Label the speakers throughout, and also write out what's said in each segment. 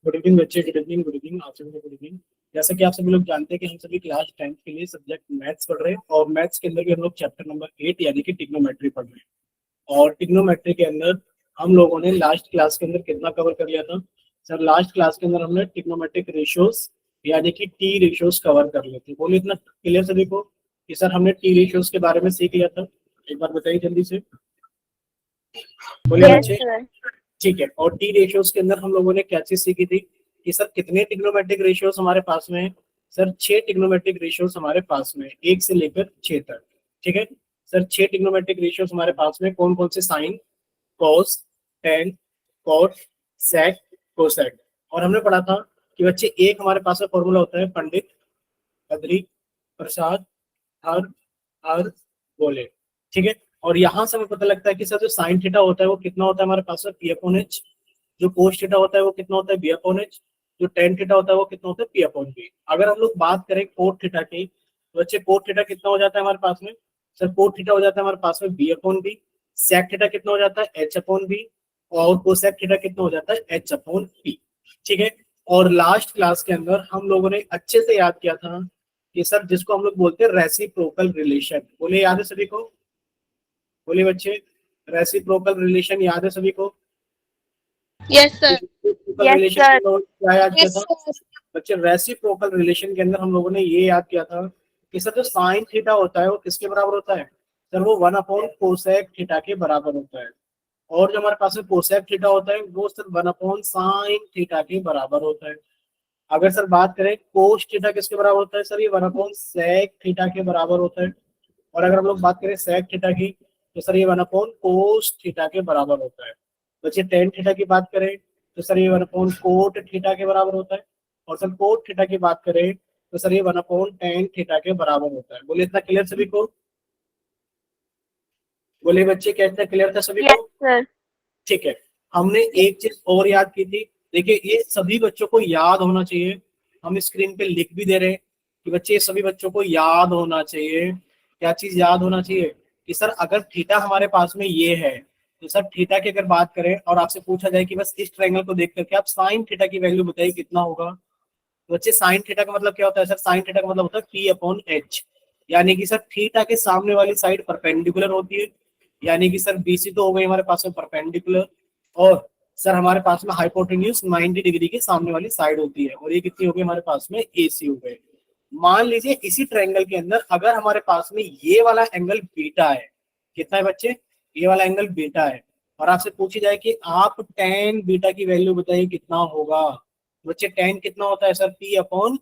Speaker 1: Good evening बच्चे, good evening, good evening आप सभी को गुड इवनिंग। जैसा कि आप सभी लोग जानते हैं कि हम सभी क्लास 10th के लिए सब्जेक्ट मैथ्स पढ़ रहे हैं और मैथ्स के अंदर भी हम लोग चैप्टर नंबर 8 यानी कि ट्रिग्नोमेट्री पढ़ रहे हैं। और ट्रिग्नोमेट्री के अंदर हम लोगों ने लास्ट क्लास के अंदर कितना कवर कर लिया था सर? लास्ट क्लास के अंदर हमने ट्रिग्नोमेट्रिक रेशियोज यानी कि टी रेशियोज कवर कर लिए थे। बोलिए इतना क्लियर सभी को कि सर हमने टी रेशियोज के बारे में सीख लिया था? एक बार बताइए जल्दी से, बोलिए बच्चे। ठीक है, और टी रेशियोज के अंदर हम लोगों ने क्या चीज सीखी थी कि सर कितने ट्रिग्नोमेट्रिक रेशियोज हमारे पास में है? सर 6 ट्रिग्नोमेट्रिक रेशियोज हमारे पास में है, 1 से लेकर 6 तक। ठीक है सर, 6 ट्रिग्नोमेट्रिक रेशियोज हमारे पास में कौन कौन से? साइन, कॉस, टेन, कॉट, सेक, कोसेक। और हमने पढ़ा था कि बच्चे एक हमारे पास में फॉर्मूला होता है पंडित, बद्री, प्रसाद, हर, हर, बोले। ठीक है, और यहाँ से हमें पता लगता है कि सर जो साइन थीटा होता है वो कितना होता है हमारे पास में? P upon H. जो कोस थीटा होता है वो कितना होता है? B upon H. जो टेन थीटा होता है वो कितना होता है? P upon B. अगर हम लोग बात करें कोट थीटा की तो बच्चे कोट थीटा कितना हो जाता है हमारे पास में? सर कोट थीटा हो जाता है हमारे पास में B upon B. Sec theta कितना हो जाता है? H upon B. और कोसेक थीटा कितना हो जाता है? H upon B. ठीक है, और लास्ट क्लास के अंदर हम लोगों ने अच्छे से याद किया था कि सर जिसको हम लोग बोलते हैं रेसिप्रोकल रिलेशन। बोले याद है सभी को? बोलिए बच्चे, रेसिप्रोकल रिलेशन याद है सभी को?
Speaker 2: Yes sir.
Speaker 1: रेसिप्रोकल रिलेशन के अंदर क्या याद किया था बच्चे? रेसिप्रोकल रिलेशन के अंदर हम लोगों ने ये याद किया था कि सर जो साइन थीटा होता है वो किसके बराबर होता है? सर वो 1 अपॉन कोसेक थीटा के बराबर होता है। और जो हमारे पास में कोसेक थीटा होता है वो सर 1 अपॉन साइन थीटा के बराबर होता है। अगर सर बात करें कोस थीटा किसके बराबर होता है? सर ये 1 अपॉन सेक थीटा के बराबर होता है। और अगर हम लोग बात करें सेक थीटा की तो सर ये 1 अपॉन कोस थीटा के बराबर होता है। बच्चे टेन थीटा की बात करें तो सर ये 1 अपॉन कोट थीटा के बराबर होता है। और सर कोट थीटा की बात करें तो सर ये 1 अपॉन टेन थीटा के बराबर होता है। बोलिए इतना क्लियर सभी को? बोलिए बच्चे, क्या इतना क्लियर था सभी को?
Speaker 2: सर।
Speaker 1: ठीक है, हमने एक चीज और याद की थी। देखिए ये सभी बच्चों को याद होना चाहिए। हम स्क्रीन पे लिख भी दे रहे हैं कि बच्चे सभी बच्चों को याद होना चाहिए। क्या चीज याद होना चाहिए? कि सर अगर थीटा हमारे पास में ये है तो सर थीटा की अगर बात करें और आपसे पूछा जाए कि बस इस ट्रायंगल को देख करके आप साइन थीटा की वैल्यू बताइए कितना होगा। तो बच्चे साइन थीटा का मतलब क्या होता है? सर साइन थीटा का मतलब होता है पी अपॉन एच। यानी कि सर थीटा के सामने वाली साइड परपेंडिकुलर होती है। यानी कि सर बीसी तो हो गई हमारे पास में परपेंडिकुलर, और सर हमारे पास में हाइपोटेन्यूज 90 डिग्री के सामने वाली साइड होती है। और ये कितनी हो गई हमारे पास में? एसी हो गए। मान लीजिए इसी ट्रायंगल के अंदर अगर हमारे पास में ये वाला एंगल बीटा है, कितना है बच्चे? ये वाला एंगल बीटा है, और आपसे पूछी जाए कि आप टेन बीटा की वैल्यू बताइए कितना होगा। बच्चे टेन कितना होता है? सर पी अपॉन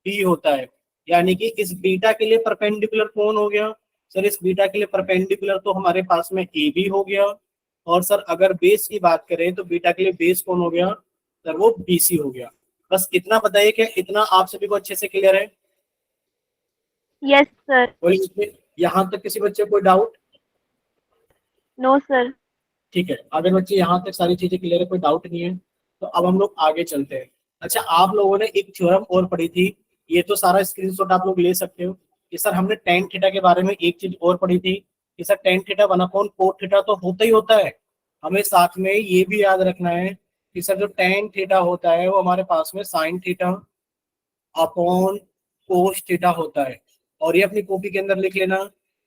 Speaker 1: पी होता है। यानी कि इस बीटा के लिए परपेंडिकुलर कौन हो गया? सर इस बीटा के लिए परपेंडिकुलर तो हमारे पास में ए बी हो गया। और सर अगर बेस की बात करें तो बीटा के लिए बेस कौन हो गया? सर वो बीसी हो गया। बस इतना बताइए कि इतना आप सभी को अच्छे से क्लियर है?
Speaker 2: Yes sir.
Speaker 1: बोलिए, यहाँ तक किसी बच्चे को कोई डाउट?
Speaker 2: No sir.
Speaker 1: ठीक है, अगर बच्चे यहाँ तक सारी चीजें क्लियर है, कोई डाउट नहीं है, तो अब हम लोग आगे चलते हैं। अच्छा, आप लोगों ने एक थ्योरम और पढ़ी थी, ये तो सारा स्क्रीनशॉट आप लोग ले सकते हो कि सर हमने टेन थीटा के बारे में एक चीज और पढ़ी थी कि sir tan theta 1 upon cot theta तो होता ही होता है। हमें साथ में ये भी याद रखना है कि सर जो टेन थीटा होता है वो हमारे पास में साइन थीटा अपॉन कोस थीटा होता है। और ये अपनी कॉपी के अंदर लिख लेना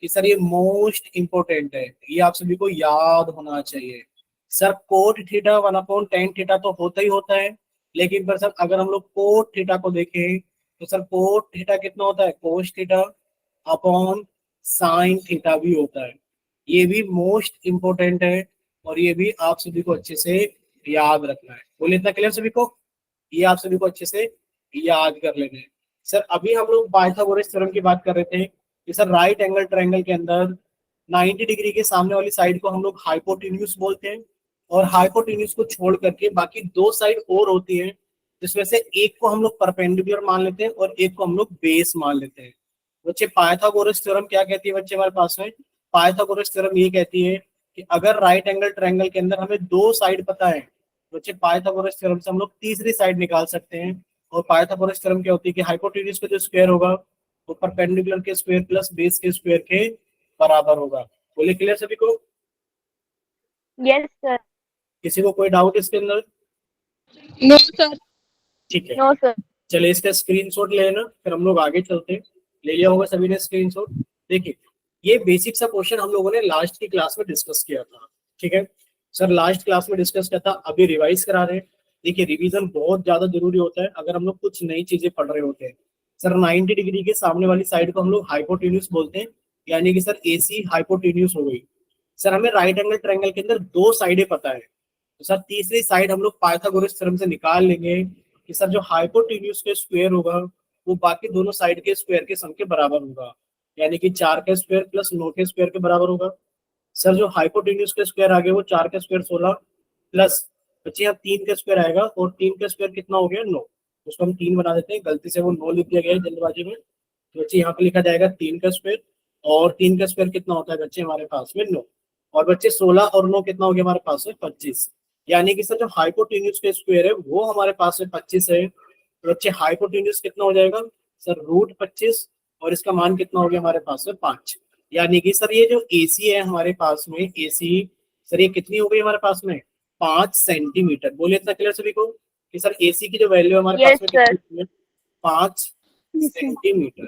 Speaker 1: कि सर ये मोस्ट इंपोर्टेंट है, ये आप सभी को याद होना चाहिए। Sir cot theta 1 upon tan theta तो होता ही होता है, लेकिन पर सर अगर हम लोग कोट थीटा को देखें तो सर कोट थीटा कितना होता है? Cos theta upon sine theta भी होता है। ये भी मोस्ट इंपोर्टेंट है, और ये भी आप सभी को अच्छे से याद रखना है। बोलिए इतना क्लियर सभी को? ये आप सभी को अच्छे से याद कर लेना है। सर अभी हम लोग पाइथागोरस थ्योरम की बात कर रहे थे कि सर राइट एंगल ट्रायंगल के अंदर 90 डिग्री के सामने वाली साइड को हम लोग हाइपोटेन्यूज बोलते हैं, और हाइपोटेन्यूज को छोड़ करके बाकी दो साइड और होती है, जिसमें से एक को हम लोग परपेंडिकुलर मान लेते हैं और एक को हम लोग बेस मान लेते हैं। बच्चे पाइथागोरस थ्योरम क्या कहती है बच्चे हमारे पास में? पाइथागोरस थ्योरम ये कहती है कि अगर राइट एंगल ट्रायंगल के अंदर हमें दो साइड पता है, बच्चे पाइथागोरस थ्योरम से हम लोग तीसरी साइड निकाल सकते हैं। और पाइथागोरस थ्योरम क्या होती है कि हाइपोटेन्यूज का जो स्क्वायर होगा वो परपेंडिकुलर के स्क्वायर प्लस बेस के स्क्वायर के बराबर होगा। बोलिए क्लियर सभी को?
Speaker 2: Yes sir.
Speaker 1: किसी को कोई डाउट इसके अंदर?
Speaker 2: No sir.
Speaker 1: ठीक है,
Speaker 2: नो सर।
Speaker 1: चलिए इसका स्क्रीनशॉट ले लेना, फिर हम लोग आगे चलते हैं। ले लिया होगा सभी ने स्क्रीनशॉट। देखिए, ये बेसिक सा क्वेश्चन हम लोगों ने लास्ट की क्लास में डिस्कस किया था। ठीक है सर, लास्ट क्लास में डिस्कस किया था, अभी रिवाइज करा रहे हैं। देखिए, रिवीजन बहुत ज्यादा जरूरी होता है अगर हम लोग कुछ नई चीजें पढ़ रहे होते हैं। सर 90 डिग्री के सामने वाली साइड को हम लोग हाइपोटेन्यूज बोलते हैं, यानी कि सर एसी हाइपोटेन्यूज हो गई। सर हमें राइट एंगल ट्रायंगल के अंदर दो साइडें पता है, तो सर तीसरी साइड हम लोग पाइथागोरस थ्योरम से निकाल लेंगे कि सर जो हाइपोटेन्यूज के स्क्वायर होगा वो बाकी दोनों साइड के स्क्वायर के सम के बराबर होगा, यानी कि 4 का स्क्वायर प्लस 9 के स्क्वायर के बराबर होगा। सर जो हाइपोटेन्यूज के स्क्वायर आ गए वो 4 का स्क्वायर 16 प्लस बच्चे यहाँ 3 का स्क्वायर आएगा, और 3 का स्क्वायर कितना हो गया 9, उसको हम 3 बना देते हैं, गलती से वो 9 लिख दिया गया है जल्दबाजी में। तो बच्चे यहाँ पे लिखा जाएगा 3 का स्क्वायर, और 3 का स्क्वायर कितना होता है बच्चे हमारे पास में 9, और बच्चे 16 और 9 कितना हो गया हमारे पास में 25, यानी कि सर जो हाइपोटेन्यूज के स्क्वायर है वो हमारे पास में 25 है। तो बच्चे हाइपोटेन्यूज कितना हो जाएगा सर √25, और इसका मान कितना हो गया हमारे पास में 5, यानी कि सर ये जो एसी है हमारे पास में, एसी सर ये कितनी हो गई हमारे पास में 5 सेंटीमीटर। बोलिए इतना क्लियर सभी को कि सर एसी की जो वैल्यू है हमारे
Speaker 2: Yes,
Speaker 1: पास में कितनी है 5 सेंटीमीटर।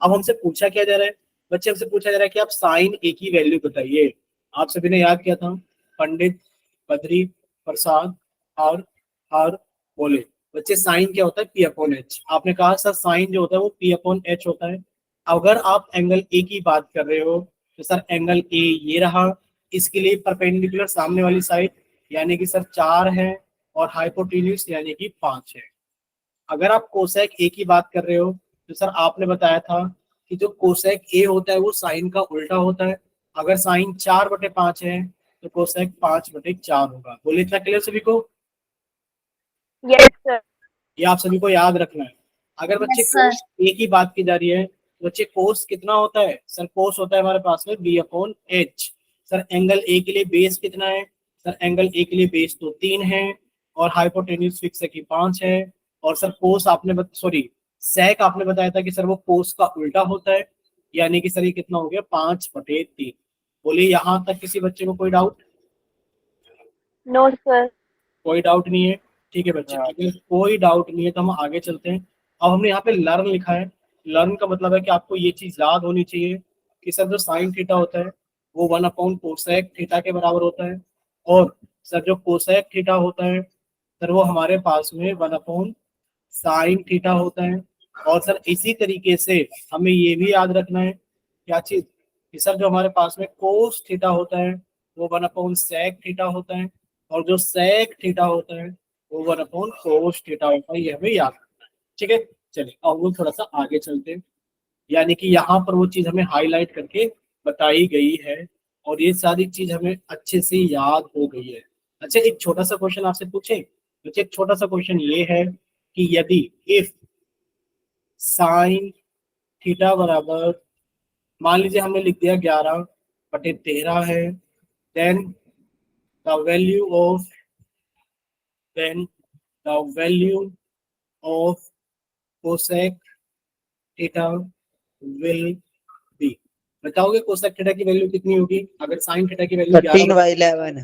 Speaker 1: अब हमसे पूछा क्या जा रहा है बच्चे, हमसे पूछा जा रहा है कि आप साइन ए की वैल्यू बताइए। आप सभी ने याद किया था, पंडित, बद्री, प्रसाद और बोले बच्चे साइन क्या होता है P/H। आपने कहा सर साइन जो होता है वो P/H होता है। अगर आप एंगल ए की बात कर रहे हो तो सर एंगल ए ये रहा, इसके लिए परपेंडिकुलर सामने वाली साइड यानी कि सर 4 है, और हाइपोटेन्यूज यानी कि 5 है। अगर आप कोसेक ए की बात कर रहे हो तो सर आपने बताया था कि जो कोसेक ए होता है वो साइन का उल्टा होता है। अगर साइन 4/5 है तो कोसेक 5/4 होगा। बोले इतना क्लियर सभी को?
Speaker 2: Yes sir.
Speaker 1: ये आप सभी को याद रखना है। अगर बच्चे
Speaker 2: Yes, sir.
Speaker 1: कोस ए की बात की जा रही है तो बच्चे कोस कितना होता है सर, कोस होता है हमारे पास में B/H। सर एंगल ए के लिए बेस कितना है सर, एंगल ए के लिए बेस तो 3 है, और हाइपोटेन्यूज फिक्स है कि 5 है। और सर कोस आपने सॉरी सेक आपने बताया था कि सर वो कोस का उल्टा होता है, यानी कि सर ये कितना हो गया 5/3। बोलिए यहाँ तक किसी बच्चे को कोई डाउट?
Speaker 2: No sir.
Speaker 1: कोई डाउट नहीं है? ठीक है बच्चे, अगर कोई डाउट नहीं है तो हम आगे चलते हैं। अब हमने यहाँ पे लर्न लिखा है। लर्न का मतलब है कि आपको ये चीज याद होनी चाहिए कि सर जो साइन थीटा होता है वो 1/कोसेक थीटा के बराबर होता है, और सर जो कोसेक थीटा होता है सर वो हमारे पास में 1/साइन थीटा होता है। और सर इसी तरीके से हमें ये भी याद रखना है क्या चीज कि सर जो हमारे पास में कोस थीटा होता है वो 1/सेक थीटा होता है, और जो सेक थीटा होता है वो 1/कोस थीटा होता है। ये हमें याद रखना है। ठीक है, चलिए अब हम लोग थोड़ा सा आगे चलते हैं, यानी कि यहाँ पर वो चीज हमें हाईलाइट करके बताई गई है, और ये सारी चीज हमें अच्छे से याद हो गई है। अच्छा, एक छोटा सा क्वेश्चन आपसे पूछे बच्चे, एक छोटा सा क्वेश्चन ये है कि यदि इफ साइन थीटा बराबर, मान लीजिए हमने लिख दिया 11/13 है, then the value of then the value of cosec theta will be, बताओगे cosec theta की वैल्यू कितनी होगी अगर sin theta की वैल्यू
Speaker 3: 13/11।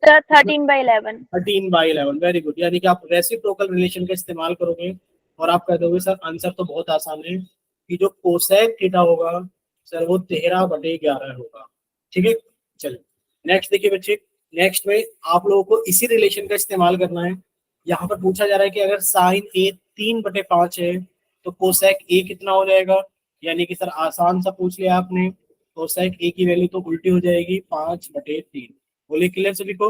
Speaker 2: सर 13/11।
Speaker 1: 13/11। वेरी गुड, यानी कि आप रेसिप्रोकल रिलेशन का इस्तेमाल करोगे और आप कह दोगे सर आंसर तो बहुत आसान है कि जो कोसेक थीटा होगा सर वो 13/11 होगा। ठीक है, चलिए नेक्स्ट देखिए बच्चे, नेक्स्ट में आप लोगों को इसी रिलेशन का इस्तेमाल करना है। यहाँ पर पूछा जा रहा है कि अगर साइन ए 3/5 है तो कोसेक ए कितना हो जाएगा, यानी कि सर आसान सा पूछ लिया आपने, कोसेक ए की वैल्यू तो उल्टी हो जाएगी 5/3। बोलिए क्लियर सभी को?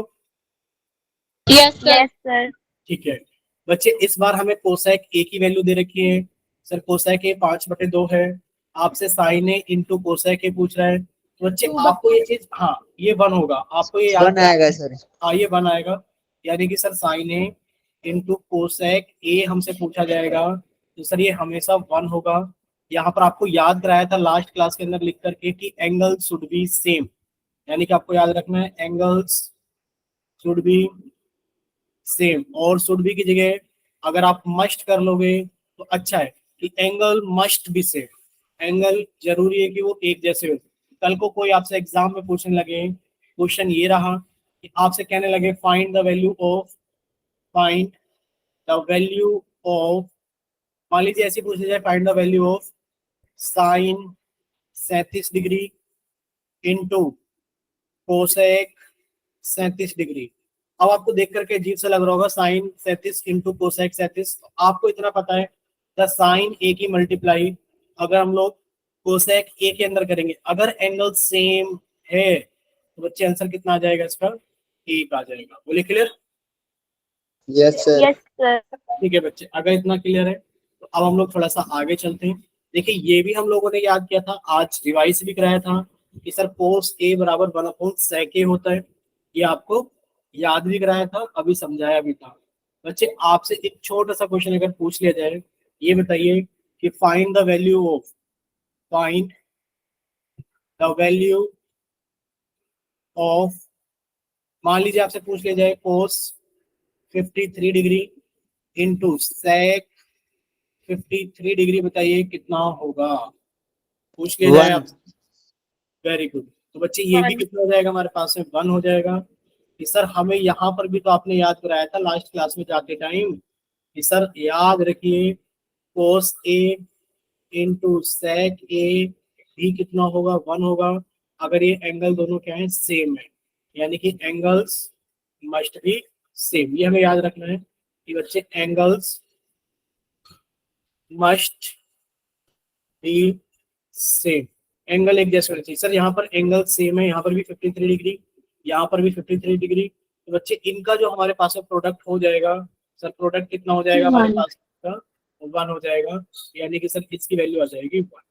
Speaker 2: Yes sir.
Speaker 1: ठीक है बच्चे, इस बार हमें कोसेक ए की वैल्यू दे रखी है सर, कोसेक ए 5/2 है, आपसे sine a into cosec a पूछ रहा है, तो बच्चे आपको ये चीज, हाँ ये 1 होगा, आपको ये याद
Speaker 3: 1 आएगा सर।
Speaker 1: हाँ ये 1 आएगा, यानी कि sir sine a into cosec a हमसे पूछा जाएगा तो सर ये हमेशा 1 होगा। यहाँ पर आपको याद कराया था लास्ट क्लास के अंदर लिख करके कि एंगल शुड बी सेम, यानी कि आपको याद रखना है एंगल्स शुड बी सेम, और शुड बी की जगह अगर आप मस्ट कर लोगे तो अच्छा है कि angle must be same, angle जरूरी है कि वो एक जैसे हो। कल को कोई आपसे एग्जाम में पूछने लगे, क्वेश्चन ये रहा कि आपसे कहने लगे फाइंड द वैल्यू ऑफ, मान लीजिए ऐसे पूछ लिया जाए find the value of sign 37 degree into cosec 37 degree. अब आपको देख करके अजीब सा लग रहा होगा, साइन 37 इंटू कोसेक 37, आपको इतना पता है द साइन ए की मल्टीप्लाई अगर हम लोग कोसेक ए के अंदर करेंगे, अगर एंगल सेम है तो बच्चे आंसर कितना आ जाएगा इसका, एक आ जाएगा। बोले clear?
Speaker 3: Yes sir.
Speaker 2: Yes sir.
Speaker 1: ठीक है बच्चे, अगर इतना क्लियर है तो अब हम लोग थोड़ा सा आगे चलते हैं। देखिए ये भी हम लोगों ने याद किया था, आज रिवाइज भी कराया था कि सर कोस ए बराबर 1/sec ए होता है, ये आपको याद भी कराया था, अभी समझाया भी था। बच्चे आपसे एक छोटा सा क्वेश्चन अगर पूछ लिया जाए, ये बताइए कि find the value of, find the value of, मान लीजिए आपसे पूछ लिया जाए कोस 53 डिग्री इंटू सेक 53 डिग्री, बताइए कितना होगा, पूछ लिया जाए आप। Very good. तो बच्चे ये भी कितना हो जाएगा हमारे पास में, 1 हो जाएगा। कि सर हमें यहाँ पर भी तो आपने याद कराया था लास्ट क्लास में जाते टाइम कि सर याद रखिए कोस ए इंटू सेक ए भी कितना होगा, 1 होगा, अगर ये एंगल दोनों क्या है, सेम है, यानी कि एंगल्स मस्ट बी सेम। ये हमें याद रखना है कि बच्चे angles must be same, angle एक जैसे होना चाहिए। सर यहाँ पर एंगल सेम है, यहाँ पर भी 53 डिग्री, यहाँ पर भी 53 डिग्री, तो बच्चे इनका जो हमारे पास में प्रोडक्ट हो जाएगा, सर प्रोडक्ट कितना हो जाएगा हमारे पास का, 1 हो जाएगा, यानी कि सर इसकी वैल्यू आ जाएगी 1।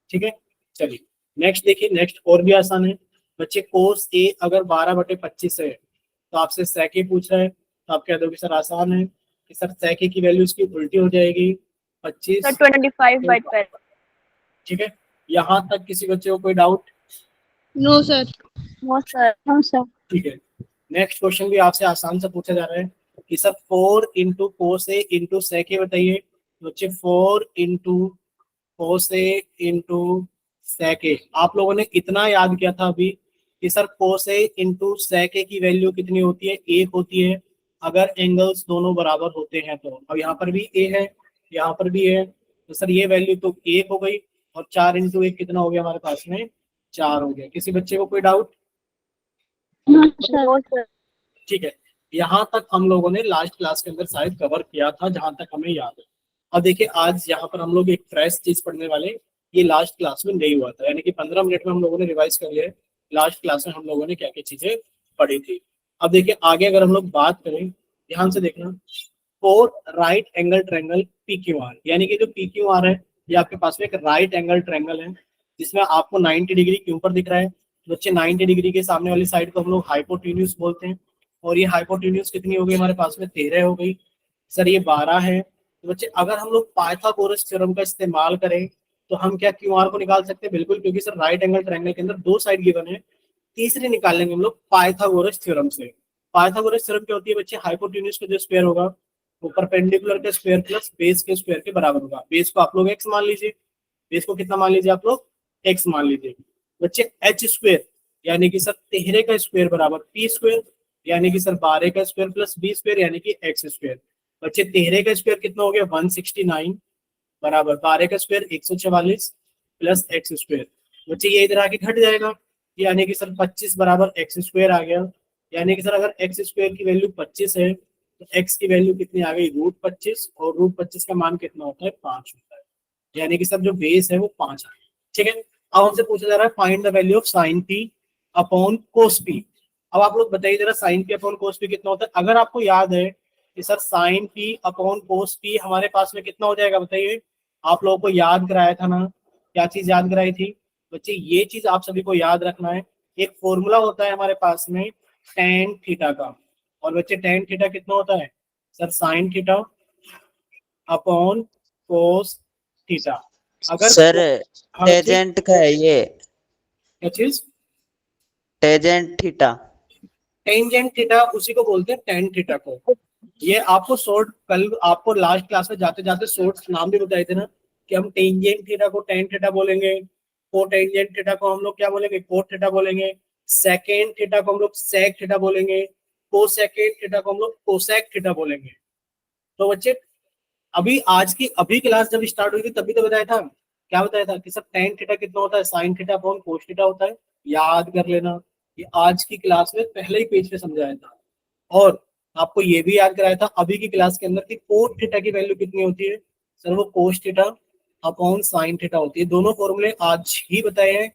Speaker 1: ठीक है, चलिए नेक्स्ट देखिए, नेक्स्ट और भी आसान है बच्चे। कोस ए अगर 12/25 है तो आपसे सेक ए पूछ रहा है, तो आप कह दोगे सर आसान है कि सर सेक ए की वैल्यू इसकी उल्टी हो जाएगी 25।
Speaker 2: सर 25/12।
Speaker 1: ठीक है, यहाँ तक किसी बच्चे को कोई doubt?
Speaker 2: No sir. No sir. No sir.
Speaker 1: ठीक है, नेक्स्ट क्वेश्चन भी आपसे आसान से पूछा जा रहा है कि सर 4 इंटू कोस ए इंटू सेक ए बताइए। बच्चे 4 इंटू कोस ए इंटू सेक ए, आप लोगों ने इतना याद किया था अभी कि सर कोस ए इंटू सेक ए की वैल्यू कितनी होती है, 1 होती है, अगर एंगल्स दोनों बराबर होते हैं तो। अब यहाँ पर भी ए है, यहाँ पर भी है, तो सर ये वैल्यू तो 1 हो गई, और 4 इंटू 1 कितना हो गया हमारे पास में, 4 हो गया। किसी बच्चे को कोई डाउट?
Speaker 2: No sir.
Speaker 1: ठीक है, यहाँ तक हम लोगों ने लास्ट क्लास के अंदर शायद कवर किया था जहां तक हमें याद है। अब देखिए आज यहाँ पर हम लोग एक फ्रेश चीज पढ़ने वाले, ये लास्ट क्लास में नहीं हुआ था, यानी कि 15 मिनट में हम लोगों ने रिवाइज कर लिया है लास्ट क्लास में हम लोगों ने क्या क्या चीजें पढ़ी थी। अब देखिए आगे अगर हम लोग बात करें, ध्यान से देखना, four right angle triangle P Q R, यानी कि जो पी क्यू आर है ये आपके पास में एक राइट एंगल ट्रायंगल है जिसमें आपको 90 डिग्री के ऊपर दिख रहा है। बच्चे 90 डिग्री के सामने वाली साइड को हम लोग हाइपोटेन्यूज बोलते हैं, और ये हाइपोटेन्यूज कितनी हो गई हमारे पास में, 13 हो गई। सर ये 12 है, तो बच्चे अगर हम लोग पाइथागोरस थ्योरम का इस्तेमाल करें तो हम क्या क्यू आर को निकाल सकते हैं? बिल्कुल, क्योंकि सर राइट एंगल ट्रायंगल के अंदर 2 साइड गिवन है, तीसरी निकाल लेंगे हम लोग पाइथागोरस थ्योरम से। पाइथागोरस थ्योरम क्या होती है बच्चे, हाइपोटेन्यूज का जो स्क्वायर होगा वो परपेंडिकुलर के स्क्वायर प्लस बेस के स्क्वायर के बराबर होगा। बेस को आप लोग एक्स मान लीजिए, बेस को कितना मान लीजिए आप लोग, एक्स मान लीजिए। बच्चे एच स्क्वायर यानी कि सर 13 का स्क्वायर बराबर पी स्क्वायर, यानी कि सर 12 का स्क्वायर प्लस बी स्क्वायर यानी कि एक्स स्क्वायर। बच्चे 13 का स्क्वायर कितना हो गया, 169 बराबर 12 का स्क्वायर 144 प्लस एक्स स्क्वायर। बच्चे ये इधर आके घट जाएगा, यानी कि सर 25 बराबर एक्स स्क्वायर आ गया, यानी कि सर अगर एक्स स्क्वायर की वैल्यू 25 है तो एक्स की वैल्यू कितनी आ गई, √25, और √25 का मान कितना होता है, 5 होता है, यानी कि सर जो बेस है वो 5 है। ठीक है, अब हमसे पूछा जा रहा है find the value of sine pi upon cos pi. अब आप लोग बताइए जरा sine pi upon cos pi कितना होता है। अगर आपको याद है कि sir sine pi upon cos pi हमारे पास में कितना हो जाएगा, बताइए। आप लोगों को याद कराया था ना, क्या चीज याद कराई थी बच्चे, ये चीज आप सभी को याद रखना है। एक फॉर्मूला होता है हमारे पास में टेन थीटा का, और बच्चे टेन थीटा कितना होता है, sir sine theta upon cos theta. अगर
Speaker 3: सर
Speaker 1: हाँ,
Speaker 3: टेजेंट का है ये,
Speaker 1: क्या चीज,
Speaker 3: टेजेंट थीटा।
Speaker 1: टेंजेंट थीटा उसी को बोलते हैं, टेन थीटा को। ये आपको शॉर्ट, कल आपको लास्ट क्लास में जाते जाते शॉर्ट नाम भी बताए थे ना, कि हम टेंजेंट थीटा को टेन थीटा बोलेंगे, को टेंजेंट थीटा को हम लोग क्या बोलेंगे, कोट थीटा बोलेंगे, सेकेंड थीटा को हम लोग सेक थीटा बोलेंगे, को सेकेंड थीटा को हम लोग कोसेक थीटा बोलेंगे। तो बच्चे अभी आज की अभी क्लास जब स्टार्ट हुई थी तभी तो बताया था, क्या बताया था कि सर tan थीटा कितना होता है, sin theta upon cos theta होता है, याद कर लेना। ये आज की क्लास में पहले ही पेज पे समझाया था। और आपको ये भी याद कराया था अभी की क्लास के अंदर कि cos थीटा की वैल्यू कितनी होती है, सर वो cos theta upon sin theta होती है। दोनों फॉर्मूले आज ही बताए हैं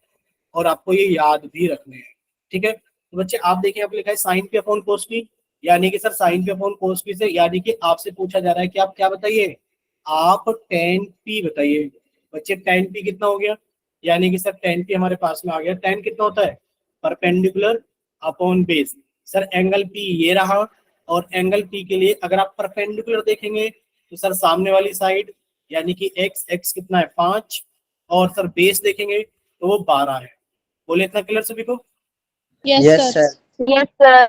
Speaker 1: और आपको ये याद भी रखने हैं, ठीक है। तो बच्चे आप देखिए, आप लिखा है sine pi upon cos pi, यानी कि sir sine pi upon cos pi से, यानी कि आपसे पूछा जा रहा है कि आप क्या बताइए, आप टेन पी बताइए। बच्चे टेन पी कितना हो गया, यानी कि सर टेन पी हमारे पास में आ गया। टेन कितना होता है, perpendicular upon base. Sir angle P ये रहा, और एंगल पी के लिए अगर आप परपेंडिकुलर देखेंगे तो सर सामने वाली साइड यानी कि एक्स, एक्स कितना है 5, और सर बेस देखेंगे तो वो 12 है। बोले इतना क्लियर सभी को।
Speaker 2: Yes,
Speaker 3: Yes,
Speaker 2: sir.
Speaker 3: sir.
Speaker 2: Yes, sir.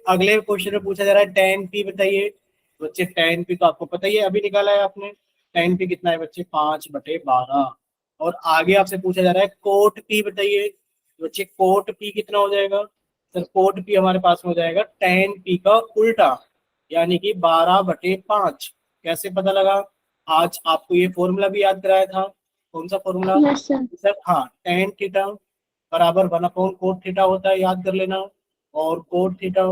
Speaker 1: अगले क्वेश्चन में पूछा जा रहा है टेन पी बताइए। बच्चे टेन पी तो आपको पता ही है, अभी निकाला है आपने। टेन पी कितना है बच्चे, 5/12। और आगे आपसे पूछा जा रहा है कोट पी बताइए। बच्चे कोट पी कितना हो जाएगा, सर कोट पी हमारे पास में हो जाएगा टेन पी का उल्टा, यानी कि 12/5। कैसे पता लगा, आज आपको ये फॉर्मूला भी याद कराया था। कौन सा फॉर्मूला,
Speaker 2: Yes, sir.
Speaker 1: सर हाँ, टेन थीटा बराबर 1 अपॉन कोट थीटा होता है, याद कर लेना। और कोट थीटा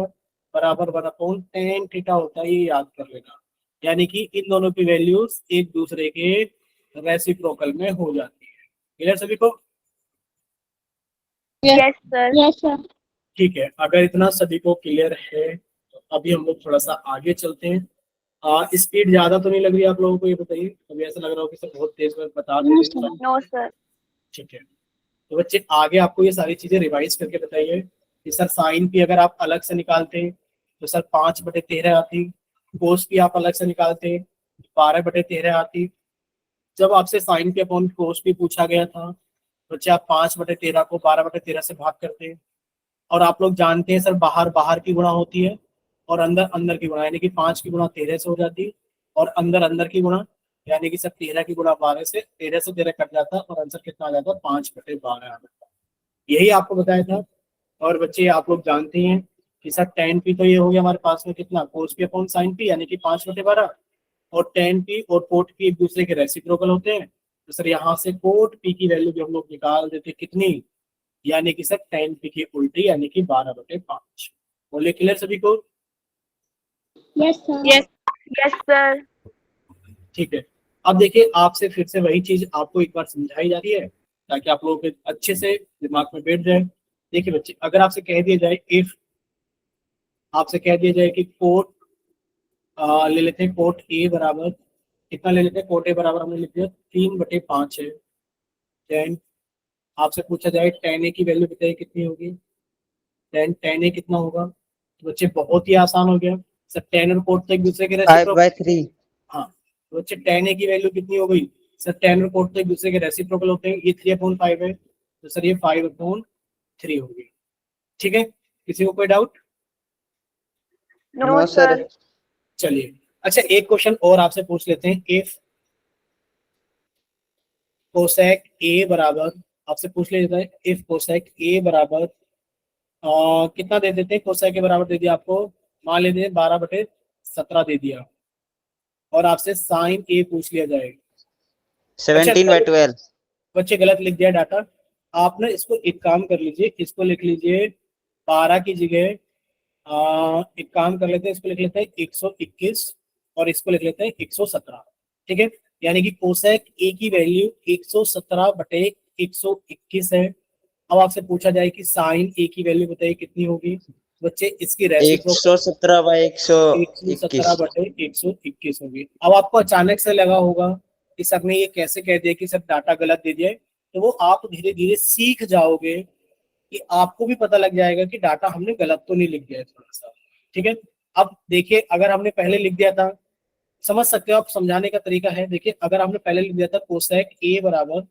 Speaker 1: बराबर 1 अपॉन टेन थीटा होता है, ये याद कर लेना। यानी कि इन दोनों की वैल्यूज एक दूसरे के रेसिप्रोकल में हो जाती है। क्लियर सभी को।
Speaker 2: Yes, sir. Yes, sir.
Speaker 1: ठीक है, अगर इतना सभी को क्लियर है तो अभी हम लोग थोड़ा सा आगे चलते हैं। स्पीड ज्यादा तो नहीं लग रही आप लोगों को, ये बताइए। अभी ऐसा लग रहा हो कि सर बहुत तेज में बता दे
Speaker 2: No,
Speaker 1: रहे
Speaker 2: sir.
Speaker 1: हैं।
Speaker 2: No, sir.
Speaker 1: ठीक है, तो बच्चे आगे आपको ये सारी चीजें रिवाइज करके बताइए कि सर साइन पी अगर आप अलग से निकालते तो सर 5/13 आती, कोस पी आप अलग से निकालते 12/13 आती। जब आपसे sine pi upon cos pi पूछा गया था बच्चे, आप 5/13 को 12/13 से भाग करते। और आप लोग जानते हैं सर बाहर बाहर की गुणा होती है और अंदर अंदर की गुणा, यानी कि 5 की गुणा 13 से हो जाती, और अंदर अंदर की गुणा यानी कि सर 13 की गुणा 12 से, 13 से 13 कट जाता और आंसर कितना आ जाता, 5/12 आ जाता। यही आपको बताया था। और बच्चे आप लोग जानते हैं कि सर टेन पी तो ये हो गया हमारे पास में कितना, कोस पी अपॉन साइन पी, यानी कि 5/12। और टेन पी और कोट पी एक दूसरे के रेसिप्रोकल होते हैं, तो सर यहाँ से कोट पी की वैल्यू भी हम लोग निकाल देते कितनी, यानी कि सर टेन पी की उल्टी, यानी कि 12/5। बोलिए क्लियर सभी को।
Speaker 2: Yes, sir. Yes. Yes, sir.
Speaker 1: ठीक है, अब देखिए आपसे फिर से वही चीज आपको एक बार समझाई जा रही है ताकि आप लोगों के अच्छे से दिमाग में बैठ जाए। देखिए बच्चे, अगर आपसे कह दिया जाए, इफ आपसे कह दिया जाए कि कोट ले लेते हैं, कोट ए बराबर कितना ले लेते हैं, कोट ए बराबर हमने लिख दिया 3/5 है। टेन, आपसे पूछा जाए टेन ए की वैल्यू बताइए कितनी होगी, टेन ए कितना होगा। तो बच्चे बहुत ही आसान हो गया, सर टेन और कोट तो एक दूसरे के
Speaker 3: 5/3.
Speaker 1: हाँ, तो बच्चे टेन ए की वैल्यू कितनी हो गई, सर टेन और कोट तो एक दूसरे के रेसिप्रोकल होते हैं, ये 3/5 है, तो सर ये 5/3 होगी। ठीक है, किसी को कोई doubt.
Speaker 2: No,
Speaker 3: No,
Speaker 2: sir.
Speaker 3: sir.
Speaker 1: चलिए, अच्छा एक क्वेश्चन और आपसे पूछ लेते हैं। इफ कोसेक ए बराबर, आपसे पूछ लेता है इफ कोसेक ए बराबर कितना दे देते हैं, कोसेक के बराबर दे दिया आपको, मान लेते 12/17 दे दिया, और आपसे साइन ए पूछ लिया जाए। अच्छा
Speaker 3: 17/12.
Speaker 1: बच्चे गलत लिख दिया डाटा। आप ना इसको एक काम कर लीजिए, इसको लिख लीजिए 12 की जगह एक काम कर लेते हैं, इसको लिख लेते हैं 121 और इसको लिख लेते हैं 117। ठीक है, यानी कि कोसेक ए की वैल्यू 117/121 है। अब आपसे पूछा जाए कि साइन ए की वैल्यू बताइए कितनी होगी। बच्चे इसकी रेसिप्रोकल
Speaker 3: 117/121.
Speaker 1: 117/121 होगी। अब आपको अचानक से लगा होगा कि सर ने ये कैसे कह दिया कि सर डाटा गलत दे दिया है, तो वो आप धीरे धीरे सीख जाओगे कि आपको भी पता लग जाएगा कि डाटा हमने गलत तो नहीं लिख दिया है थोड़ा सा। ठीक है, अब देखिए अगर हमने पहले लिख दिया था, समझ सकते हो आप, समझाने का तरीका है। देखिए अगर हमने पहले लिख दिया था कोसेक ए बराबर,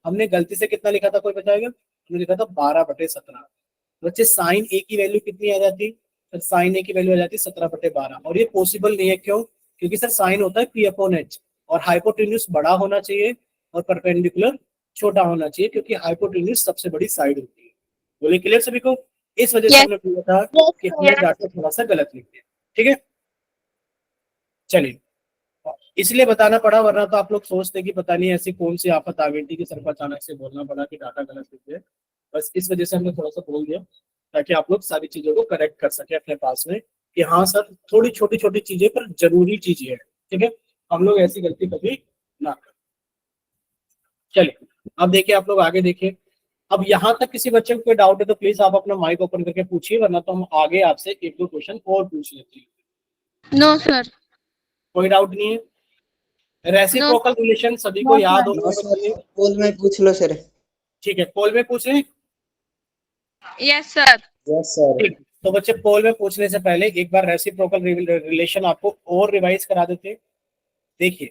Speaker 1: हमने गलती से कितना लिखा था कोई बताएगा, हमने लिखा था 12/17। बच्चे साइन ए की वैल्यू कितनी आ जाती, सर साइन ए की वैल्यू आ जाती 17/12, और ये पॉसिबल नहीं है। क्यों, क्योंकि सर साइन होता है पी अपॉन एच, और हाइपोटेन्यूज बड़ा होना चाहिए और परपेंडिकुलर छोटा होना चाहिए, क्योंकि हाइपोटेन्यूज सबसे बड़ी साइड होती है। बोले क्लियर सभी को। इस वजह से
Speaker 2: Yes.
Speaker 1: हमने बोला था कि हमने
Speaker 2: Yes.
Speaker 1: डाटा थोड़ा सा गलत लिख दिया। ठीक है, चलिए इसलिए बताना पड़ा, वरना तो आप लोग सोचते कि पता नहीं ऐसी कौन सी आफत आ गई थी कि सर को अचानक से बोलना पड़ा कि डाटा गलत लिख दिया। बस इस वजह से हमने थोड़ा सा बोल दिया ताकि आप लोग सारी चीजों को करेक्ट कर सके अपने पास में कि हाँ सर थोड़ी छोटी छोटी चीजें पर जरूरी चीजें हैं, ठीक है। हम लोग ऐसी गलती कभी ना करें। चलिए अब देखिए, आप लोग आगे देखिए। अब यहाँ तक किसी बच्चे को कोई डाउट है तो प्लीज आप अपना माइक ओपन करके पूछिए, वरना तो हम आगे आपसे एक दो क्वेश्चन और पूछ लेते हैं।
Speaker 2: No, sir.
Speaker 1: कोई डाउट नहीं है?
Speaker 2: No.
Speaker 1: रेसिप्रोकल रिलेशन सभी को
Speaker 2: No,
Speaker 1: याद
Speaker 2: sir.
Speaker 1: होगा
Speaker 3: नो सर,
Speaker 1: बच्चे।
Speaker 3: पोल में पूछ लो सर।
Speaker 1: ठीक है, पोल में पूछ लें।
Speaker 2: Yes, sir.
Speaker 3: Yes sir.
Speaker 1: ठीक, तो बच्चे पोल में पूछने से पहले एक बार रेसिप्रोकल रिलेशन आपको और रिवाइज करा देते हैं। देखिए,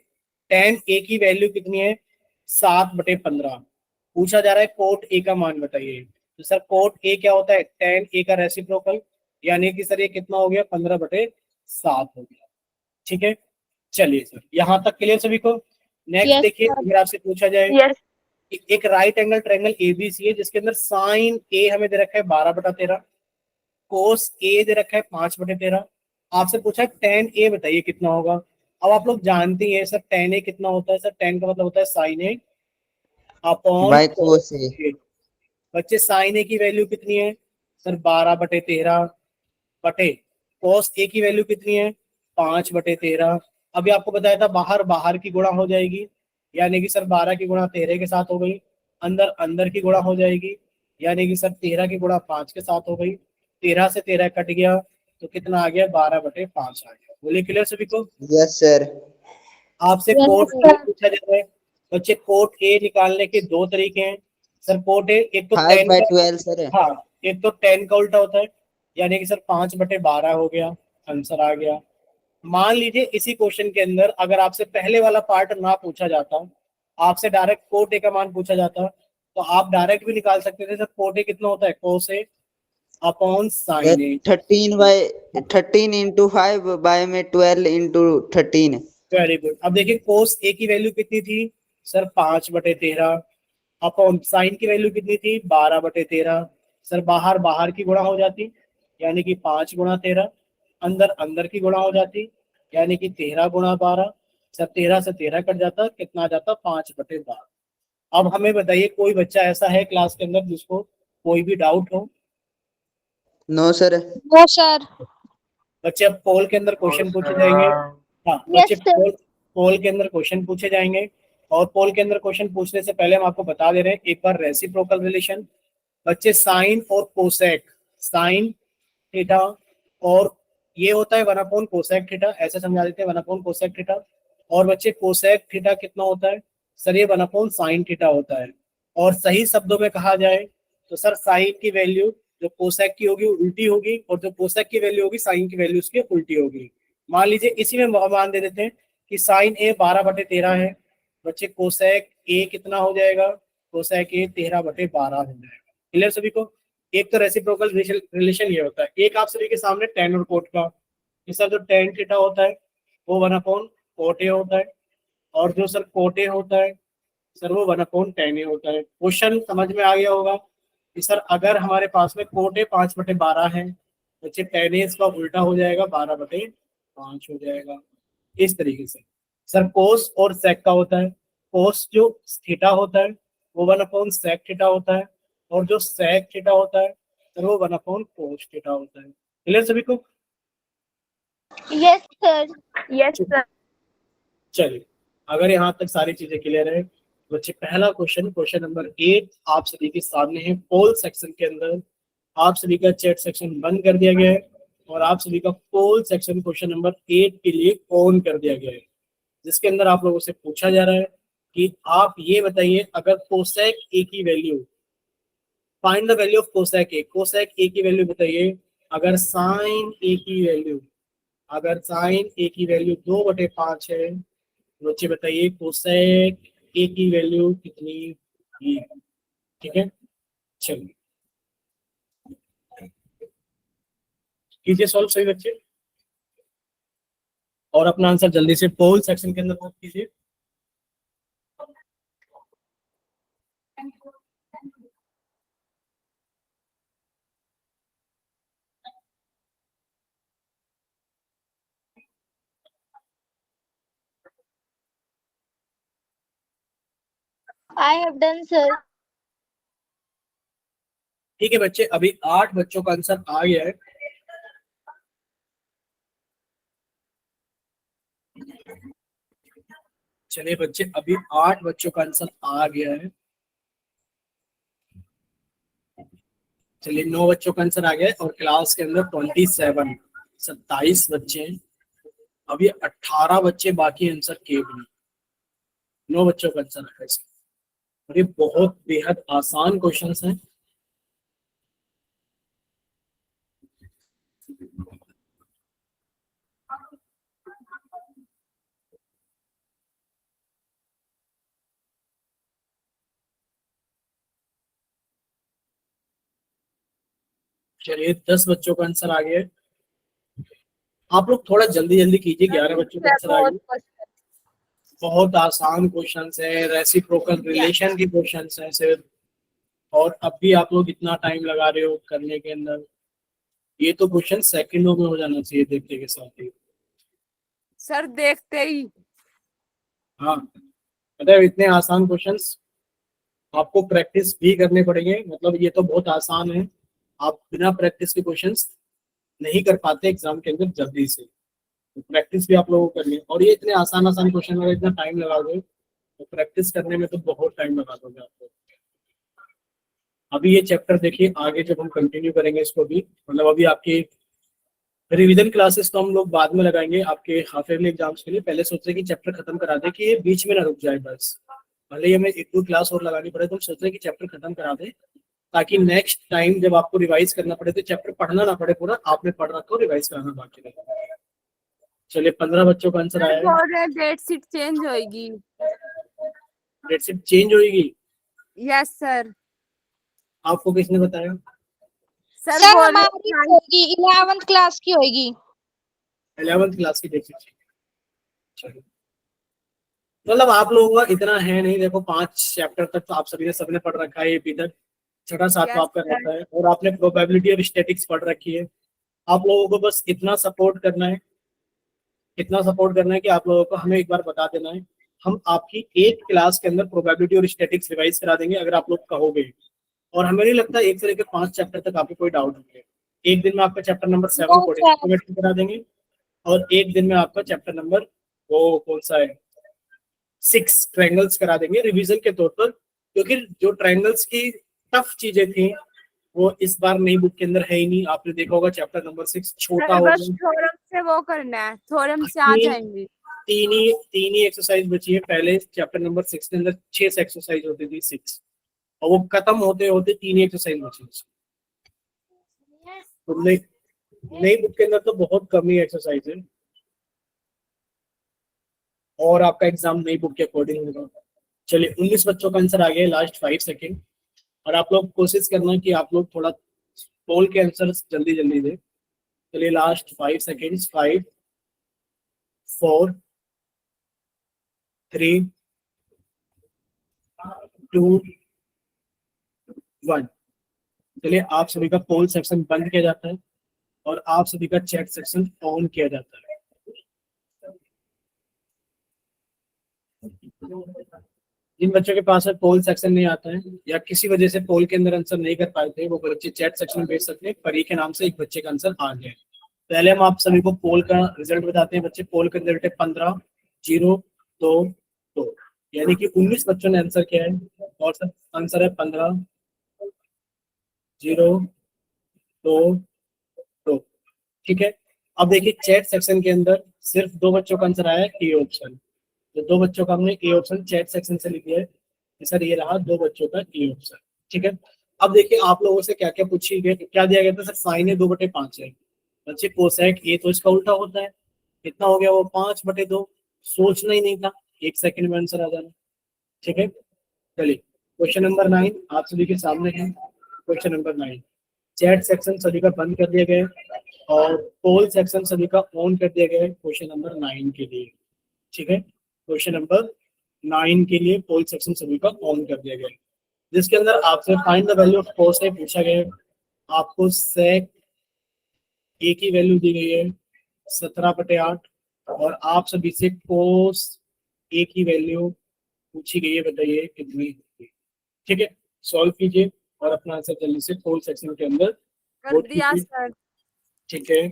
Speaker 1: tan ए की वैल्यू कितनी है? 7/15। पूछा जा रहा है कोट ए का मान बताइए। तो सर कोट ए क्या होता है? tan ए का रेसिप्रोकल, यानी कि सर ये कितना हो गया? 15/7 हो गया। ठीक है, चलिए सर यहां तक क्लियर सभी को। नेक्स्ट
Speaker 2: Yes,
Speaker 1: देखिए,
Speaker 2: sir.
Speaker 1: अगर आपसे पूछा जाए
Speaker 2: Yes.
Speaker 1: कि एक राइट एंगल ट्रायंगल एबीसी है जिसके अंदर साइन ए हमें दे रखा है 12/13, कोस ए दे रखा है 5/13, आपसे पूछा है टेन ए बताइए कितना होगा। अब आप लोग जानते हैं सर टेन ए कितना होता है? सर टेन का मतलब होता है sine A upon
Speaker 3: by cos A.
Speaker 1: Cos. बच्चे साइन ए की वैल्यू कितनी है? सर 12/13 बटे कोस ए की वैल्यू कितनी है? 5/13। अभी आपको बताया था बाहर बाहर की गुणा हो जाएगी, यानी कि सर 12 की गुणा 13 के साथ हो गई, अंदर अंदर की गुणा हो जाएगी, यानी कि सर 13 की गुणा 5 के साथ हो गई। 13 से 13 कट गया तो कितना आ गया? 12/5 आ गया। बोलिए क्लियर सभी को।
Speaker 3: Yes sir.
Speaker 1: आपसे
Speaker 2: Yes,
Speaker 1: कोट ए
Speaker 2: sir.
Speaker 1: पूछा जा रहा है। बच्चे कोट ए निकालने के दो तरीके हैं। सर कोट ए, एक तो
Speaker 3: 5/12 सर।
Speaker 1: हाँ, एक तो 10 का उल्टा होता है, यानी कि सर 5/12 हो गया, आंसर आ गया। मान लीजिए इसी क्वेश्चन के अंदर अगर आपसे पहले वाला पार्ट ना पूछा जाता, आपसे डायरेक्ट कोट ए का मान पूछा जाता, तो आप डायरेक्ट भी निकाल सकते थे। सर कोट ए कितना होता है? कोस ए अपॉन साइन ए।
Speaker 3: 13 इंटू 5 बाय में 12 इंटू 13।
Speaker 1: Very good. अब देखिए कोस ए की वैल्यू कितनी थी? सर 5/13 अपॉन साइन की वैल्यू कितनी थी? 12/13। सर बाहर बाहर की गुणा हो जाती, यानी कि 5 × 13, अंदर अंदर की गुणा हो जाती, यानी कि 13 × 12। सर 13 से 13 कट जाता, कितना आ जाता? 5/12। अब हमें बताइए कोई बच्चा ऐसा है क्लास के अंदर जिसको कोई भी डाउट हो?
Speaker 3: No sir.
Speaker 2: No, sir.
Speaker 1: बच्चे अब पोल के अंदर क्वेश्चन पूछे जाएंगे। हाँ बच्चे,
Speaker 2: Yes, sir.
Speaker 1: पोल के अंदर क्वेश्चन पूछे जाएंगे, और पोल के अंदर क्वेश्चन पूछने से पहले हम आपको बता दे रहे हैं एक बार रेसिप्रोकल रिलेशन। बच्चे साइन और कोसेक, साइन थीटा, और ये होता है 1/कोसेक थीटा, ऐसे समझा देते हैं 1/कोसेक थीटा। और बच्चे कोसेक थीटा कितना होता है? सर ये 1/साइन थीटा होता है। और सही शब्दों में कहा जाए तो सर साइन की वैल्यू जो कोसेक की होगी वो उल्टी होगी, और जो कोसेक की वैल्यू होगी साइन की वैल्यू उसकी उल्टी होगी। मान लीजिए इसी में मान दे देते हैं कि साइन ए 12/13 है। बच्चे कोसेक ए कितना हो जाएगा? कोसेक ए 13/12 हो जाएगा। क्लियर सभी को। एक तो रेसिप्रोकल रिलेशन ये होता है। एक आप सभी के सामने टेन और कोट का, कि सर जो टेन थीटा होता है वो 1/कोट ए होता है, और जो सर कोट ए होता है सर वो 1/tan ए होता है। क्वेश्चन समझ में आ गया होगा कि सर अगर हमारे पास में कोट ए 5/12 है, बच्चे tan ए इसका उल्टा हो जाएगा, 12/5 हो जाएगा। इस तरीके से सर कोस और सेक का होता है। कोस जो थीटा होता है वो 1/सेक थीटा होता है, और जो सेक थीटा होता है सर वो 1/कोस थीटा होता है। क्लियर सभी को।
Speaker 2: Yes, sir. Yes, sir.
Speaker 1: चलिए, अगर यहाँ तक सारी चीजें क्लियर है, बच्चे पहला क्वेश्चन, क्वेश्चन नंबर 8 आप सभी के सामने है। पोल सेक्शन के अंदर आप सभी का चैट सेक्शन बंद कर दिया गया है, और आप सभी का पोल सेक्शन क्वेश्चन नंबर 8 के लिए ऑन कर दिया गया है, जिसके अंदर आप लोगों से पूछा जा रहा है कि आप ये बताइए अगर कोसेक ए की value, find the value of cosec A, cosec ए की वैल्यू बताइए। अगर साइन ए की वैल्यू, अगर साइन ए की वैल्यू 2/5 है, बच्चे बताइए कोसेक ए की वैल्यू कितनी है? ठीक है, चलिए कीजिए सॉल्व सही बच्चे, और अपना आंसर जल्दी से पोल सेक्शन के अंदर पोस्ट कीजिए।
Speaker 2: I have done, sir.
Speaker 1: ठीक है बच्चे, अभी 8 बच्चों का आंसर आ गया है। चलिए बच्चे, अभी 8 बच्चों का आंसर आ गया है। चलिए 9 बच्चों का आंसर आ गया है और क्लास के अंदर 27 बच्चे हैं। अभी 18 बच्चे बाकी आंसर किए भी नहीं। 9 बच्चों का आंसर है इसका। और ये बहुत बेहद आसान क्वेश्चंस हैं। चलिए 10 बच्चों का आंसर आ गया है। आप लोग थोड़ा जल्दी जल्दी कीजिए, 11 बच्चों का आंसर आ गया। बहुत आसान क्वेश्चंस है, रेसिप्रोकल रिलेशन के क्वेश्चंस हैं सिर्फ। और अब भी आप लोग इतना टाइम लगा रहे हो करने के अंदर। ये तो क्वेश्चन सेकंडों में हो जाना चाहिए देखने के साथ ही।
Speaker 4: सर देखते ही।
Speaker 1: हाँ, मतलब इतने आसान क्वेश्चंस आपको प्रैक्टिस भी करने पड़ेंगे। मतलब ये तो बहुत आसान है, आप बिना प्रैक्टिस के क्वेश्चंस नहीं कर पाते एग्जाम के अंदर जल्दी से। तो प्रैक्टिस भी आप लोगों को करनी है। और ये इतने आसान आसान क्वेश्चन अगर इतना टाइम लगाओगे तो प्रैक्टिस करने में तो बहुत टाइम लगा दोगे आपको। अभी ये चैप्टर देखिए, आगे जब हम कंटिन्यू करेंगे इसको भी, मतलब अभी आपकी रिवीजन क्लासेस तो हम लोग बाद में लगाएंगे आपके हाफ ईयरली एग्जाम्स के लिए। पहले सोच रहे कि चैप्टर खत्म करा दे कि ये बीच में ना रुक जाए। बस भले ही हमें 1-2 क्लास और लगानी पड़े तो हम सोच रहे हैं कि चैप्टर खत्म करा दे, ताकि नेक्स्ट टाइम जब आपको रिवाइज करना पड़े तो चैप्टर पढ़ना ना पड़े, पूरा आपने पढ़ रखा हो, रिवाइज कराना बाकी रहेगा। चलिए 15 बच्चों का आंसर आया है।
Speaker 4: डेट शीट चेंज होगी।
Speaker 1: डेट शीट चेंज होगी?
Speaker 4: Yes sir.
Speaker 1: आपको किसने बताया?
Speaker 2: सर हमारी होगी, 11th क्लास की होगी।
Speaker 1: 11th क्लास की डेट शीट। चलिए, मतलब आप लोगों का इतना है नहीं। देखो 5 चैप्टर तक तो आप सभी ने सबने पढ़ रखा है, अभी तक 6-7 तो
Speaker 4: Yes,
Speaker 1: आपका
Speaker 4: sir.
Speaker 1: रहता है। और आपने प्रोबेबिलिटी और स्टैटिक्स पढ़ रखी है। आप लोगों को बस इतना सपोर्ट करना है, इतना सपोर्ट करना है कि आप लोगों को हमें एक बार बता देना है। हम आपकी एक क्लास के अंदर प्रोबेबिलिटी और स्टैटिक्स रिवाइज करा देंगे अगर आप लोग कहोगे। और हमें नहीं लगता 1 से लेकर 5 चैप्टर तक आपको कोई डाउट नहीं है। एक दिन में आपका चैप्टर नंबर 7 कोऑर्डिनेशन करा देंगे और एक दिन में आपका चैप्टर नंबर वो कौन सा है 6 ट्रायंगल्स करा देंगे रिवीजन के तौर पर। क्योंकि जो ट्रायंगल्स की टफ चीजें थी वो इस बार नई बुक के अंदर है ही नहीं। आपने देखा होगा चैप्टर नंबर 6 छोटा हो
Speaker 4: बस
Speaker 1: गया।
Speaker 4: थ्योरम से वो करना है, थ्योरम से आ जाएंगे।
Speaker 1: तीन ही एक्सरसाइज बची है। पहले चैप्टर नंबर 6 के अंदर 6 एक्सरसाइज होती थी, 6, और वो खत्म होते होते 3 ही एक्सरसाइज बची। तो नई बुक के अंदर तो बहुत कम ही एक्सरसाइज है और आपका एग्जाम नई बुक के अकॉर्डिंग होगा। चलिए 19 बच्चों का आंसर आ गया, लास्ट 5 सेकेंड। और आप लोग कोशिश करना कि आप लोग थोड़ा पोल के आंसर जल्दी जल्दी दे। चलिए लास्ट 5 सेकेंड्स। 5, 4, 3, 2, 1। चलिए आप सभी का पोल सेक्शन बंद किया जाता है और आप सभी का चैट सेक्शन ऑन किया जाता है। जिन बच्चों के पास पोल सेक्शन नहीं आता है या किसी वजह से पोल के अंदर आंसर नहीं कर पाए थे, वो बच्चे चैट सेक्शन में भेज सकते हैं। परी के नाम से एक बच्चे का आंसर आ गया। पहले हम आप सभी को पोल का रिजल्ट बताते हैं। बच्चे पोल का रिजल्ट है 15, 0, 2, 2, यानी कि 19 बच्चों ने आंसर किया है और सब आंसर है 15, 0, 2, 2। ठीक है, अब देखिए चैट सेक्शन के अंदर सिर्फ 2 बच्चों का आंसर आया है ए ऑप्शन। तो 2 बच्चों का हमने ए ऑप्शन चैट सेक्शन से लिख दिया है। सर ये रहा 2 बच्चों का ए ऑप्शन। ठीक है, अब देखिए आप लोगों से क्या क्या पूछी गई, क्या दिया गया था। सर साइन है 2/5 है। बच्चे कोसेक ए तो इसका उल्टा होता है, कितना हो गया वो 5/2। सोचना ही नहीं था, 1 सेकंड में आंसर आ जाना। ठीक है, चलिए क्वेश्चन नंबर 9 आप सभी के सामने है। क्वेश्चन नंबर 9, चैट सेक्शन सभी का बंद कर दिया गया है और पोल सेक्शन सभी का ऑन कर दिया गया है क्वेश्चन नंबर 9 के लिए। ठीक है, क्वेश्चन नंबर 9 के लिए पोल सेक्शन सभी का ऑन कर दिया गया है, जिसके अंदर आपसे find the value of cos है पूछा गया है। आपको सेक ए की वैल्यू दी गई है 17/8 और आप सभी से कोस ए की वैल्यू पूछी गई है। बताइए कितनी ठीक है, सॉल्व कीजिए और अपना आंसर जल्दी से पोल सेक्शन के अंदर
Speaker 4: कर
Speaker 1: वोट
Speaker 4: दिया
Speaker 1: कीजिए।
Speaker 4: सर।
Speaker 1: ठीक है,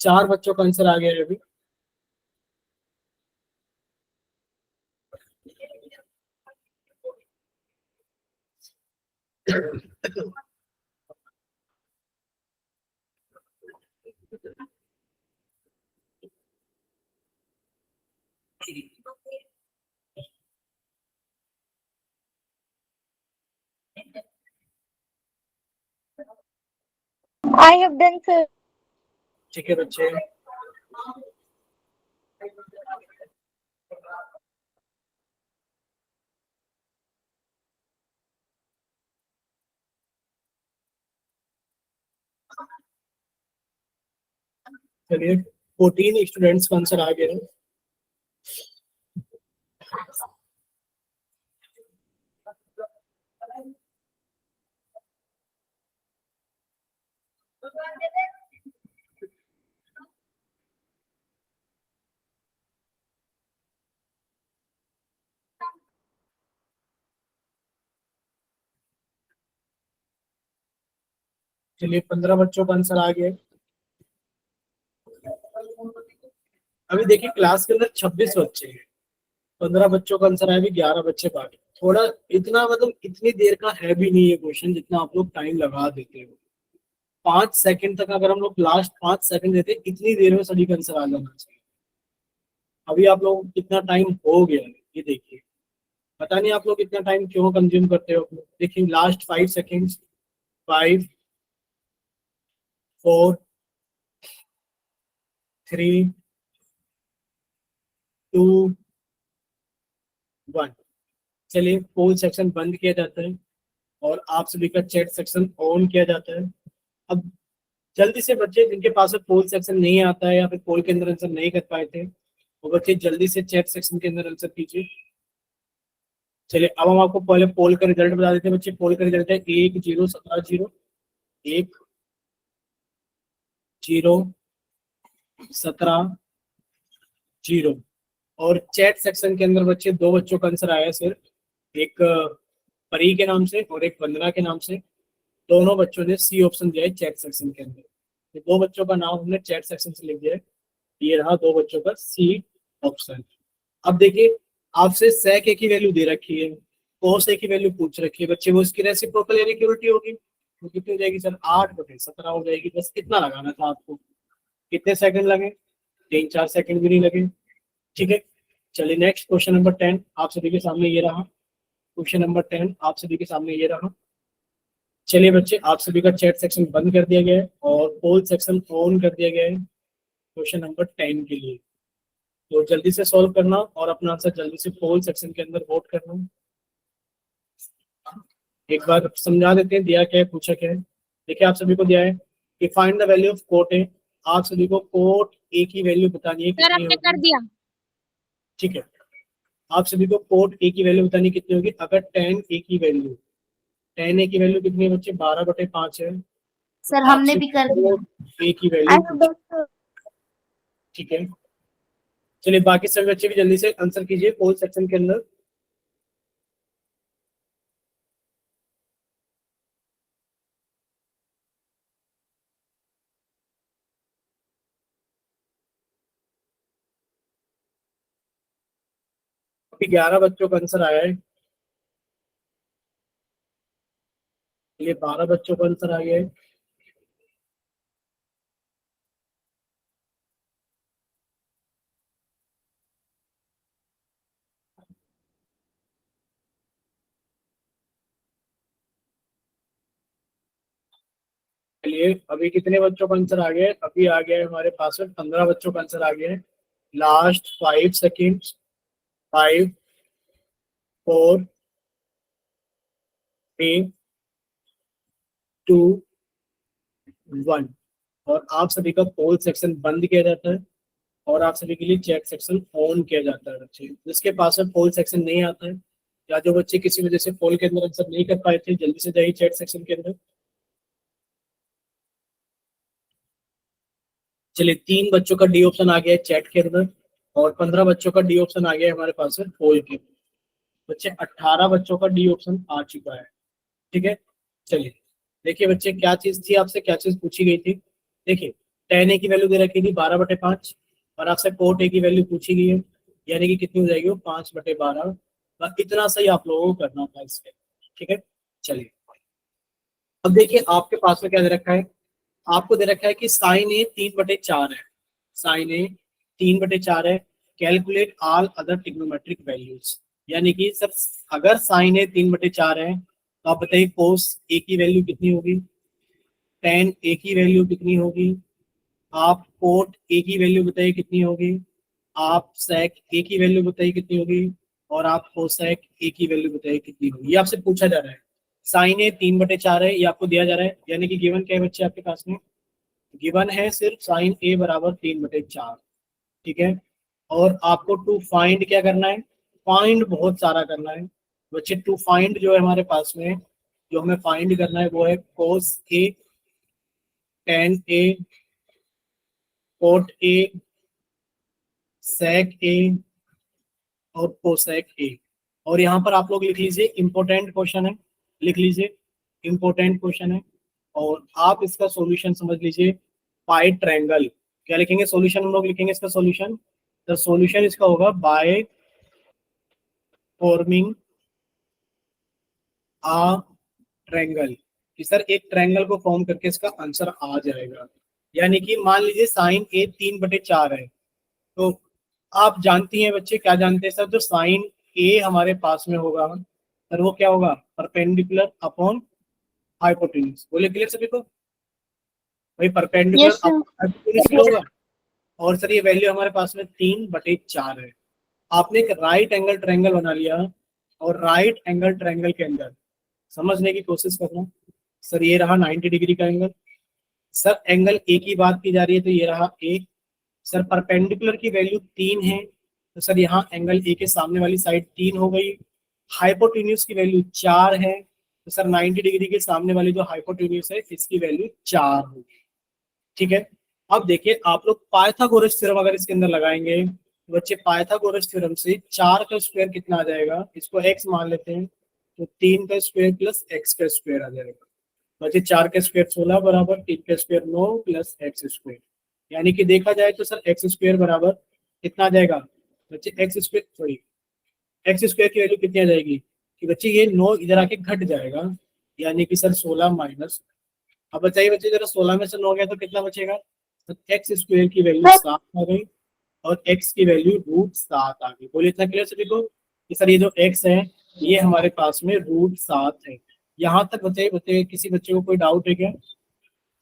Speaker 1: 4 बच्चों का आंसर आ गया है अभी।
Speaker 2: I have done, sir.
Speaker 1: ठीक है बच्चे, चलिए 14 स्टूडेंट्स का आंसर आ गया है। चलिए 15 बच्चों का आंसर आ गया है। अभी देखिए क्लास के अंदर 26 बच्चे हैं, 15 बच्चों का आंसर है, अभी 11 बच्चे बाकी। थोड़ा इतना मतलब इतनी देर का है भी नहीं ये क्वेश्चन जितना आप लोग टाइम लगा देते हो। 5 सेकंड तक अगर हम लोग लास्ट 5 सेकंड देते, इतनी देर में सभी का आंसर आ जाना चाहिए। अभी आप लोग कितना टाइम हो गया है ये देखिए, पता नहीं आप लोग इतना टाइम क्यों कंज्यूम करते हो। देखिए लास्ट 5 सेकंड्स, 5 4 3 2 1। चलिए पोल सेक्शन बंद किया जाता है और आप सभी का चैट सेक्शन ऑन किया जाता है। अब जल्दी से बच्चे जिनके पास पोल सेक्शन नहीं आता है या फिर पोल के अंदर आंसर नहीं कर पाए थे, वो बच्चे जल्दी से चैट सेक्शन के अंदर आंसर कीजिए। चलिए अब हम आपको पहले पोल का रिजल्ट बता देते हैं बच्चे। पोल का रिजल्ट है 1 0 17 0, 1 0 17 0। और चैट सेक्शन के अंदर बच्चे 2 बच्चों का आंसर आया है सिर्फ, एक परी के नाम से और एक वंदना के नाम से। दोनों बच्चों ने सी ऑप्शन दिया है चैट सेक्शन के अंदर। ये 2 बच्चों का नाम हमने चैट सेक्शन से लिख दिया है, ये रहा 2 बच्चों का सी ऑप्शन। अब देखिए आपसे sec a की वैल्यू दे रखी है, cos a की वैल्यू पूछ रखी है बच्चे, वो इसकी रेसिप्रोकल यानी कि उल्टी होगी, वो कितनी हो जाएगी सर 8/17 हो जाएगी। बस इतना लगाना था आपको। कितने सेकंड लगे? 3-4 सेकंड भी नहीं लगे। ठीक है, चलिए नेक्स्ट क्वेश्चन नंबर 10 आप सभी के सामने ये रहा। क्वेश्चन नंबर 10 आप सभी के सामने ये रहा। चलिए बच्चे आप सभी का चैट सेक्शन बंद कर दिया गया है और पोल सेक्शन ऑन कर दिया गया है क्वेश्चन नंबर 10 के लिए। तो जल्दी से सॉल्व करना और अपना आंसर जल्दी से पोल सेक्शन के अंदर वोट करना। एक बार समझा देते हैं दिया क्या है, पूछा क्या है। देखिए आप सभी को दिया है कि find the value of cot A. आप सभी को कोट ए की वैल्यू बतानी है
Speaker 2: सर
Speaker 1: कितनी
Speaker 2: हमने कर
Speaker 1: होगी।
Speaker 2: दिया।
Speaker 1: ठीक है, आप सभी को कोट ए की वैल्यू बतानी कितनी होगी। अगर tan ए की वैल्यू, tan ए की वैल्यू कितनी है बच्चे 12/5 है।
Speaker 2: सर हमने भी कर दिया।
Speaker 1: कोट ए की
Speaker 2: I
Speaker 1: value,
Speaker 2: have done, sir.
Speaker 1: ठीक है। चलिए बाकी सभी बच्चे भी जल्दी से आंसर कीजिए पोल सेक्शन के अंदर। अभी 11 बच्चों का आंसर आया है। ये 12 बच्चों का आंसर आ गया है। चलिए अभी कितने बच्चों का आंसर आ गया है? अभी आ गया है हमारे पास में 15 बच्चों का आंसर आ गया है। Last 5 second, 5 4 3 2 1। और आप सभी का पोल सेक्शन बंद किया जाता है और आप सभी के लिए चैट सेक्शन ऑन किया जाता है। बच्चे जिसके पास में पोल सेक्शन नहीं आता है या जो बच्चे किसी वजह से पोल के अंदर आंसर नहीं कर पाए थे, जल्दी से जाइए चैट सेक्शन के अंदर। चलिए 3 बच्चों का डी ऑप्शन आ गया है चैट के अंदर और 15 बच्चों का डी ऑप्शन आ गया है हमारे पास है पोल के। बच्चे 18 बच्चों का डी ऑप्शन आ चुका है। ठीक है, चलिए देखिए बच्चे क्या चीज थी, आपसे क्या चीज पूछी गई थी। देखिए tan a की वैल्यू दे रखी थी 12/5 और आपसे cot a की वैल्यू पूछी गई है, यानी कि कितनी हो जाएगी वो 5/12। इतना सही आप लोगों को करना था इसके। ठीक है, चलिए अब देखिए आपके पास में क्या दे रखा है, आपको दे रखा है कि साइन ए 3/4 है, साइन ए 3/4 है, calculate all other trigonometric values. यानी कि सर अगर साइन ए 3/4 है तो आप बताइए कोस ए की वैल्यू कितनी होगी, टेन ए की वैल्यू कितनी होगी, आप कोट ए की वैल्यू बताइए कितनी होगी, आप सेक ए की वैल्यू बताइए कितनी होगी, और आप कोसेक ए की वैल्यू बताइए कितनी होगी। ये आपसे पूछा जा रहा है। साइन ए 3/4 है, ये आपको दिया जा रहा है, यानी कि गिवन क्या है बच्चे आपके पास में, गिवन है सिर्फ साइन ए बराबर 3/4। ठीक है, और आपको टू फाइंड क्या करना है, फाइंड बहुत सारा करना है बच्चे। टू फाइंड जो है हमारे पास में, जो हमें फाइंड करना है वो है कोस ए, टेन ए, कोट ए, सेक ए और कोसेक ए। और यहाँ पर आप लोग लिख लीजिए इंपॉर्टेंट क्वेश्चन है, लिख लीजिए इंपॉर्टेंट क्वेश्चन है, और आप इसका सॉल्यूशन समझ लीजिए पाई ट्रायंगल। क्या लिखेंगे सॉल्यूशन, हम लोग लिखेंगे इसका सॉल्यूशन, तो सॉल्यूशन इसका होगा बाय फॉर्मिंग आ ट्रायंगल, कि सर एक ट्रायंगल को फॉर्म करके इसका आंसर आ जाएगा। यानी कि मान लीजिए साइन ए 3/4 है, तो आप जानती हैं बच्चे, क्या जानते हैं सर, जो साइन ए हमारे पास में होगा सर वो क्या होगा, परपेंडिकुलर अपॉन हाइपोटेन्यूज। बोले क्लियर सभी को, भाई परपेंडिकुलर अपॉन हाइपोटेन्यूज क्या होगा। और सर ये वैल्यू हमारे पास में 3/4 है। आपने एक राइट एंगल ट्रायंगल बना लिया, और राइट एंगल ट्रायंगल के अंदर समझने की कोशिश करना। सर ये रहा 90 डिग्री का एंगल, सर एंगल ए की बात की जा रही है तो ये रहा ए। सर परपेंडिकुलर की वैल्यू 3 है, तो सर यहाँ एंगल ए के सामने वाली साइड 3 हो गई। हाइपोटेन्यूज की वैल्यू 4 है, तो सर 90 डिग्री के सामने वाली जो हाइपोटेन्यूज है इसकी वैल्यू 4 होगी। ठीक है, अब देखिए आप लोग पाइथागोरस थ्योरम अगर इसके अंदर लगाएंगे तो बच्चे पाइथागोरस थ्योरम से 4 का स्क्वायर कितना आ जाएगा, इसको x मान लेते हैं, तो 3 का स्क्वायर प्लस x का स्क्वायर आ जाएगा। बच्चे 4 का स्क्वायर 16 बराबर 3 का स्क्वायर 9 प्लस x स्क्वायर, यानी कि देखा जाए तो सर x स्क्वायर बराबर कितना आ जाएगा बच्चे, x square sorry x square की वैल्यू कितनी आ जाएगी कि बच्चे ये 9 इधर आके घट जाएगा, यानी कि सर 16 माइनस। अब बताइए बच्चे जरा 16 में से 9 गया तो कितना बचेगा, तो x स्क्वायर की वैल्यू 7 आ गई और x की वैल्यू √7 आ गई। बोलिए इतना क्लियर सभी को कि सर ये जो x है ये हमारे पास में √7 है। यहाँ तक बताइए, बताइए किसी बच्चे को कोई डाउट है क्या।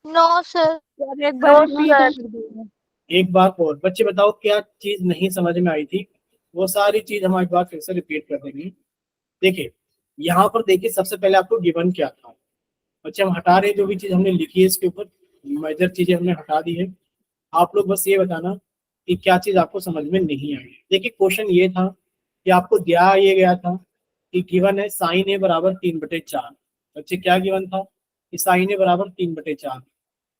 Speaker 2: No sir.
Speaker 4: एक बार repeat कर दीजिए।
Speaker 1: एक बार और बच्चे बताओ क्या चीज नहीं समझ में आई थी, वो सारी चीज हम एक बार फिर से रिपीट कर देंगे। देखिए यहाँ पर देखिए सबसे पहले आपको गिवन क्या था बच्चे, हम हटा रहे जो भी चीज हमने लिखी है इसके ऊपर मेजर चीजें हमने हटा दी है। आप लोग बस ये बताना कि क्या चीज आपको समझ में नहीं आई। देखिए क्वेश्चन ये था कि आपको दिया ये गया था कि गिवन है साइन ए बराबर 3/4। बच्चे क्या गिवन था कि साइन ए बराबर 3/4,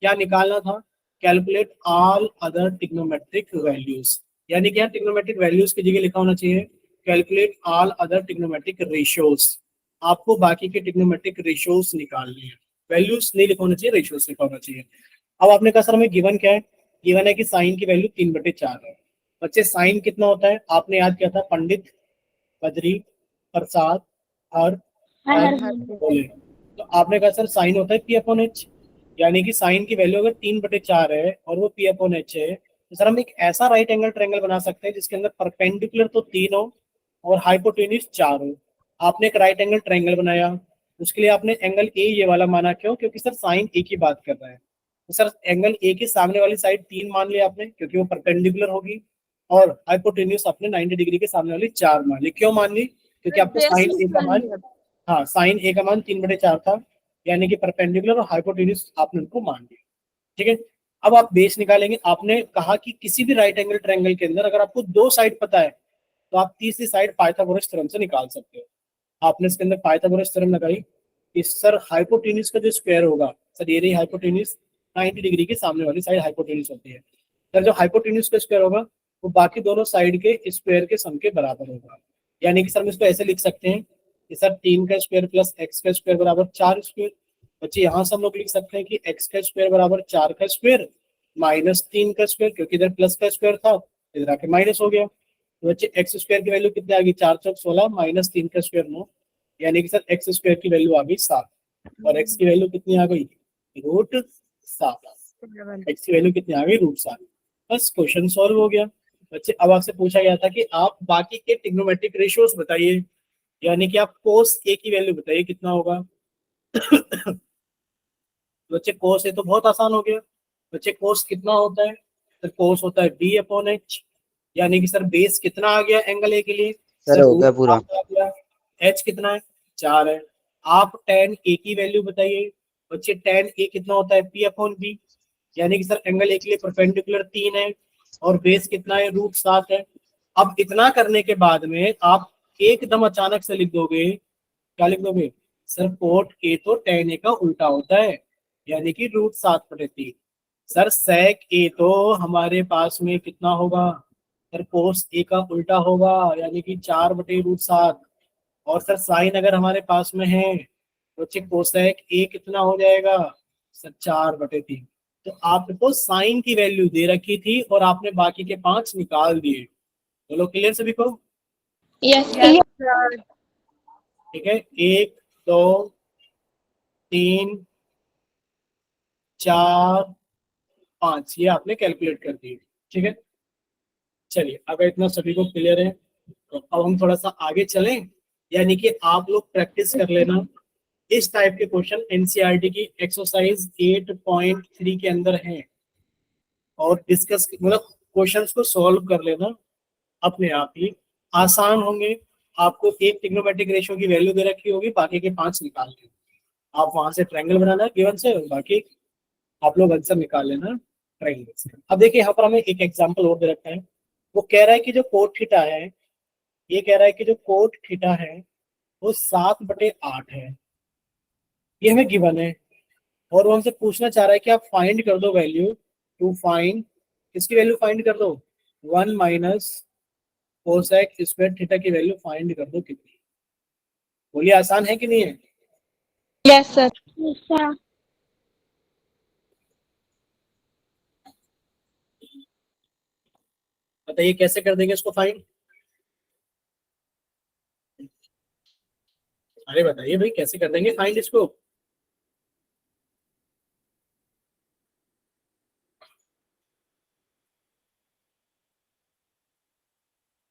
Speaker 1: क्या निकालना था, calculate all other trigonometric values. यानी क्या ट्रिग्नोमेट्रिक वैल्यूज की जगह लिखा होना चाहिए calculate all other trigonometric ratios. आपको बाकी के ट्रिग्नोमेट्रिक रेशियोज निकालने हैं, वैल्यूज नहीं लिखा होना चाहिए, रेशियोज लिखा होना चाहिए। अब आपने कहा सर हमें गिवन क्या है, गिवन है कि साइन की वैल्यू 3/4 है। बच्चे साइन कितना होता है आपने याद किया था, पंडित, बद्री, प्रसाद, हर, बोले। तो आपने कहा सर साइन होता है P/H, यानी कि साइन की वैल्यू अगर 3/4 है और वो P/H है, तो सर हम एक ऐसा राइट एंगल ट्रायंगल बना सकते हैं जिसके अंदर परपेंडिकुलर तो 3 हो और हाइपोटेन्यूज 4 हो। आपने एक राइट एंगल ट्रायंगल बनाया, उसके लिए आपने एंगल ए ये वाला माना, क्यों, क्योंकि सर साइन ए की बात कर रहा है। तो सर एंगल ए के सामने वाली साइड 3 मान लिया आपने क्योंकि वो परपेंडिकुलर होगी, और हाइपोटेन्यूज आपने 90 डिग्री के सामने वाली 4 मान ली। क्यों मान ली, क्योंकि आपको साइन ए का मान, हाँ साइन ए का मान 3/4 था, यानी कि परपेंडिकुलर और हाइपोटेन्यूज आपने उनको मान लिया। ठीक है, अब आप बेस निकालेंगे। आपने कहा कि किसी भी राइट एंगल ट्रायंगल के अंदर अगर आपको 2 साइड पता है तो आप तीसरी साइड पाइथागोरस थ्योरम से निकाल सकते हो। आपने इसके अंदर पाइथागोरस थ्योरम लगाई, इस सर हाइपोटेन्यूज का जो स्क्वायर होगा, सर ये रही हाइपोटेन्यूज, 90 डिग्री के सामने वाली साइड हाइपोटेन्यूज होती है। सर जो हाइपोटेन्यूज का स्क्वायर होगा वो बाकी दोनों साइड के स्क्वायर के सम के बराबर होगा। यानी कि सर हम इसको ऐसे लिख सकते हैं कि सर 3 का स्क्वायर प्लस एक्स का स्क्वायर बराबर 4 स्क्वायर। बच्चे यहाँ से हम लोग लिख सकते हैं कि एक्स का स्क्वायर बराबर 4 का स्क्वायर माइनस 3 का स्क्वायर, क्योंकि इधर प्लस का स्क्वायर था इधर आके माइनस हो गया। तो बच्चे एक्स स्क्वायर की वैल्यू कितनी आ गई, 4 चौक 16 माइनस 3 का स्क्वायर 9, यानी कि सर एक्स स्क्वायर की वैल्यू आ गई 7 और एक्स की वैल्यू कितनी आ गई, √7। एक्स की वैल्यू कितनी आ गई, √7। बस क्वेश्चन सॉल्व हो गया। बच्चे अब आपसे पूछा गया था कि आप बाकी के ट्रिग्नोमेट्रिक रेशियोज बताइए, यानी कि आप कोस ए की वैल्यू बताइए कितना होगा। बच्चे कोस ए तो बहुत आसान हो गया। बच्चे कोस कितना होता है, तो कोस होता है b/h, यानी कि सर बेस कितना आ गया एंगल ए के लिए,
Speaker 3: सर हो गया पूरा।
Speaker 1: आ गया। h कितना है, 4 है। आप tan a की वैल्यू बताइए। बच्चे tan a कितना होता है, p/b, यानी कि सर एंगल ए के लिए परपेंडिकुलर 3 है और बेस कितना है, √7 है। अब इतना करने के बाद में आप एकदम अचानक से लिख दोगे, क्या लिख दोगे, सर कोट ए तो tan a का उल्टा होता है, यानी कि √7/3। सर sec a तो हमारे पास में कितना होगा, सर कोस ए का उल्टा होगा, यानी कि 4/√7। और सर साइन अगर हमारे पास में है तो कोसेक ए कितना हो जाएगा, सर 4/3। तो आपको साइन की वैल्यू दे रखी थी और आपने बाकी के 5 निकाल दिए। चलो क्लियर सभी को,
Speaker 2: यस सर।
Speaker 1: ठीक है। 1 2 3 4 5 ये आपने कैलकुलेट कर दिए, ठीक है। चलिए अगर इतना सभी को क्लियर है तो अब हम थोड़ा सा आगे चलें, यानी कि आप लोग प्रैक्टिस कर लेना इस टाइप के क्वेश्चन एनसीईआरटी की एक्सरसाइज 8.3 के अंदर हैं, और डिस्कस मतलब क्वेश्चंस को सॉल्व कर लेना अपने आप ही, आसान होंगे। आपको एक ट्रिग्नोमेट्रिक रेशियो की वैल्यू दे रखी होगी, बाकी के 5 निकाल के आप वहां से ट्रायंगल बनाना गिवन से, और बाकी आप लोग आंसर निकाल लेना ट्रायंगल से। अब देखिए यहाँ पर हमें एक एग्जांपल और दे रखा है। वो कह रहा है कि जो कोट थीटा है, ये कह रहा है कि जो कोट थीटा है वो 7/8 है, ये हमें गिवन है। और वो हमसे पूछना चाह रहा है कि आप फाइंड कर दो वैल्यू, टू फाइंड इसकी वैल्यू फाइंड कर दो 1 माइनस कोसेक स्क्वायर थीटा की वैल्यू फाइंड कर दो कितनी। बोलिए आसान है कि नहीं है।
Speaker 2: Yes sir.
Speaker 1: बताइए कैसे कर देंगे इसको फाइंड, अरे बताइए भाई कैसे कर देंगे फाइंड इसको।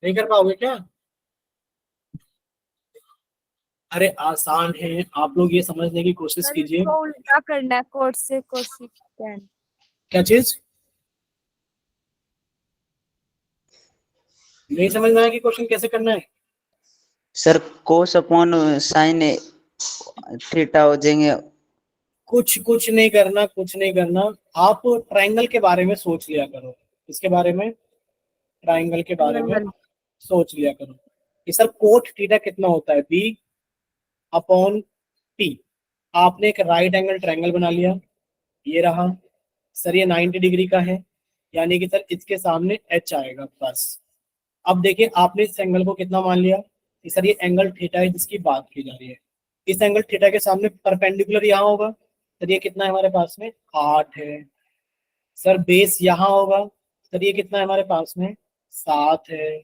Speaker 1: नहीं कर पाओगे क्या, अरे आसान है, आप लोग ये समझने की कोशिश
Speaker 4: सर
Speaker 1: कीजिए।
Speaker 4: इसको उल्टा करना है, कोट से कोसिकेंट।
Speaker 1: क्या चीज नहीं समझ में आया कि क्वेश्चन कैसे करना है।
Speaker 3: सर कोस अपॉन साइन थीटा हो जाएंगे।
Speaker 1: कुछ नहीं करना, कुछ नहीं करना। आप ट्रायंगल के बारे में सोच लिया करो, इसके बारे में, ट्रायंगल के बारे में सोच लिया करो कि सर कोट थीटा कितना होता है, b/t। आपने एक राइट एंगल ट्रायंगल बना लिया, ये रहा सर, ये 90 डिग्री का है, यानी कि सर इसके सामने h आएगा बस। अब देखिए आपने इस एंगल को कितना मान लिया कि सर ये एंगल थीटा है जिसकी बात की जा रही है। इस एंगल थीटा के सामने परपेंडिकुलर यहाँ होगा, सर ये कितना है हमारे पास में, 8 है। सर बेस यहाँ होगा, सर ये कितना है हमारे पास में, 7 है।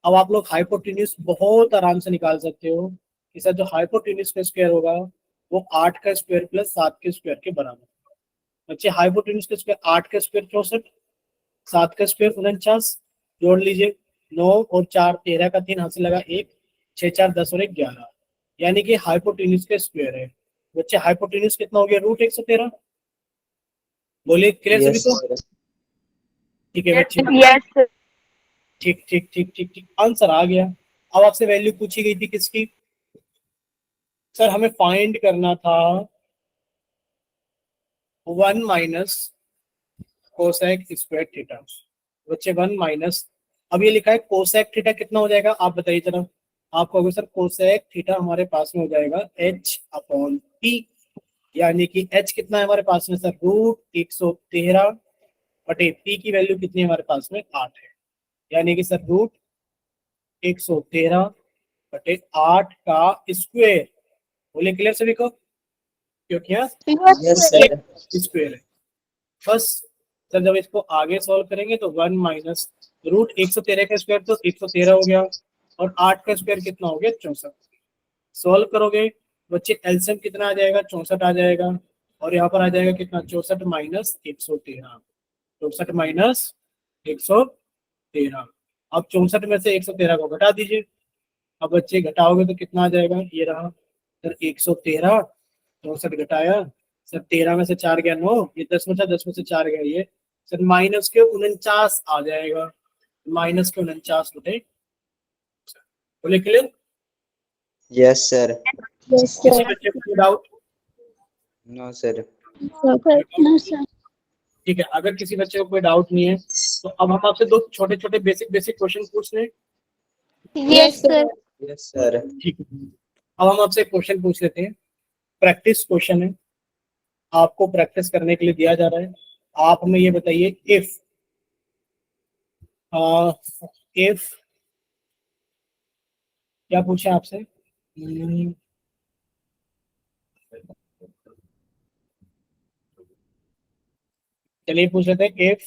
Speaker 1: अब आप लोग हाइपोटेन्यूज बहुत आराम से निकाल सकते हो कि सर जो हाइपोटेन्यूज का स्क्वायर होगा वो 8 का स्क्वायर प्लस 7 के स्क्वायर के बराबर होगा। बच्चे हाइपोटेन्यूज का स्क्वायर 8 का स्क्वायर 64, 7 का स्क्वायर 49, जोड़ लीजिए 9 और 4 13 का 3 हाथ से लगा 1, 6 4 10 और 1 11, यानी कि हाइपोटेन्यूज का स्क्वायर है। बच्चे हाइपोटेन्यूज कितना हो गया, √113। बोलिए क्लियर सभी
Speaker 3: यस
Speaker 1: को,
Speaker 3: सर।
Speaker 1: ठीक है बच्चे,
Speaker 4: यस
Speaker 1: ठीक ठीक ठीक ठीक ठीक आंसर आ गया। अब आपसे वैल्यू पूछी गई थी किसकी, सर हमें फाइंड करना था 1 माइनस कोसेक स्क्वायर थीटा। बच्चे 1 माइनस, अब ये लिखा है कोसेक थीटा कितना हो जाएगा, आप बताइए जरा। आपको अगर सर कोसेक थीटा हमारे पास में हो जाएगा h/t, यानी कि h कितना है हमारे पास में सर, √113 बटे p की वैल्यू कितनी है हमारे पास में, 8 है, यानी कि सर 113 बटे 8 का स्क्वायर। बोले क्लियर सभी को? क्योंकि यहाँ
Speaker 3: Yes, sir.
Speaker 1: स्क्वायर है। बस सर जब इसको आगे सॉल्व करेंगे तो 1 माइनस रूट 113 का स्क्वायर तो 113 हो गया, और 8 का स्क्वायर कितना हो गया? 64। सॉल्व करोगे बच्चे एलसीएम कितना आ जाएगा? 64 आ जाएगा, और यहाँ पर आ जाएगा कितना? 64 माइनस 113। 64 माइनस 113। अब 64 में से 113 को घटा दीजिए। अब बच्चे घटाओगे तो कितना आ जाएगा? ये रहा सर 113, 64 घटाया सर 13 में से 4 गया 9, ये 10 में था, 10 में से 4 गया ये सर माइनस के 49 आ जाएगा। माइनस के 49 बटे। बोले क्लियर?
Speaker 3: Yes, sir.
Speaker 1: किसी बच्चे को कोई डाउट?
Speaker 3: No, sir.
Speaker 1: ठीक है, अगर किसी बच्चे को कोई डाउट नहीं है तो अब हम आपसे दो छोटे छोटे बेसिक क्वेश्चन पूछ लें।
Speaker 2: Yes, sir.
Speaker 3: Yes, sir.
Speaker 1: ठीक है, अब हम आपसे क्वेश्चन पूछ लेते हैं। प्रैक्टिस क्वेश्चन है, आपको प्रैक्टिस करने के लिए दिया जा रहा है। आप हमें ये बताइए, इफ क्या पूछे आपसे? चलिए पूछ लेते हैं। इफ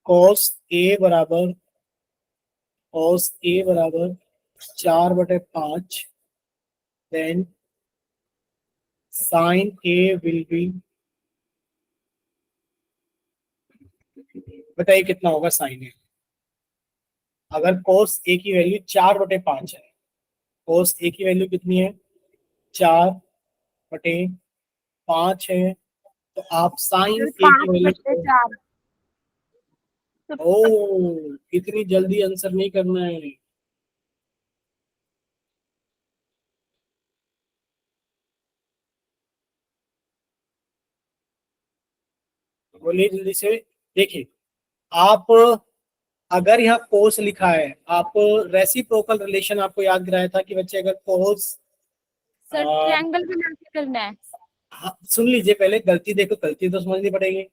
Speaker 1: cos a बराबर 4/5, then sin a will be, बताइए कितना होगा sin a? अगर cos a की वैल्यू 4/5 है, cos a की वैल्यू कितनी है? 4/5 है, तो आप sin a की वैल्यू, ओ इतनी जल्दी आंसर नहीं करना है। बोलिए जल्दी से। देखिए, आप अगर यहाँ कोस लिखा है, आप रेसिप्रोकल रिलेशन आपको याद कराया था कि बच्चे अगर कोस,
Speaker 4: सर ट्रायंगल बना के करना है।
Speaker 1: सुन लीजिए पहले, गलती देखो, गलती तो समझनी पड़ेगी।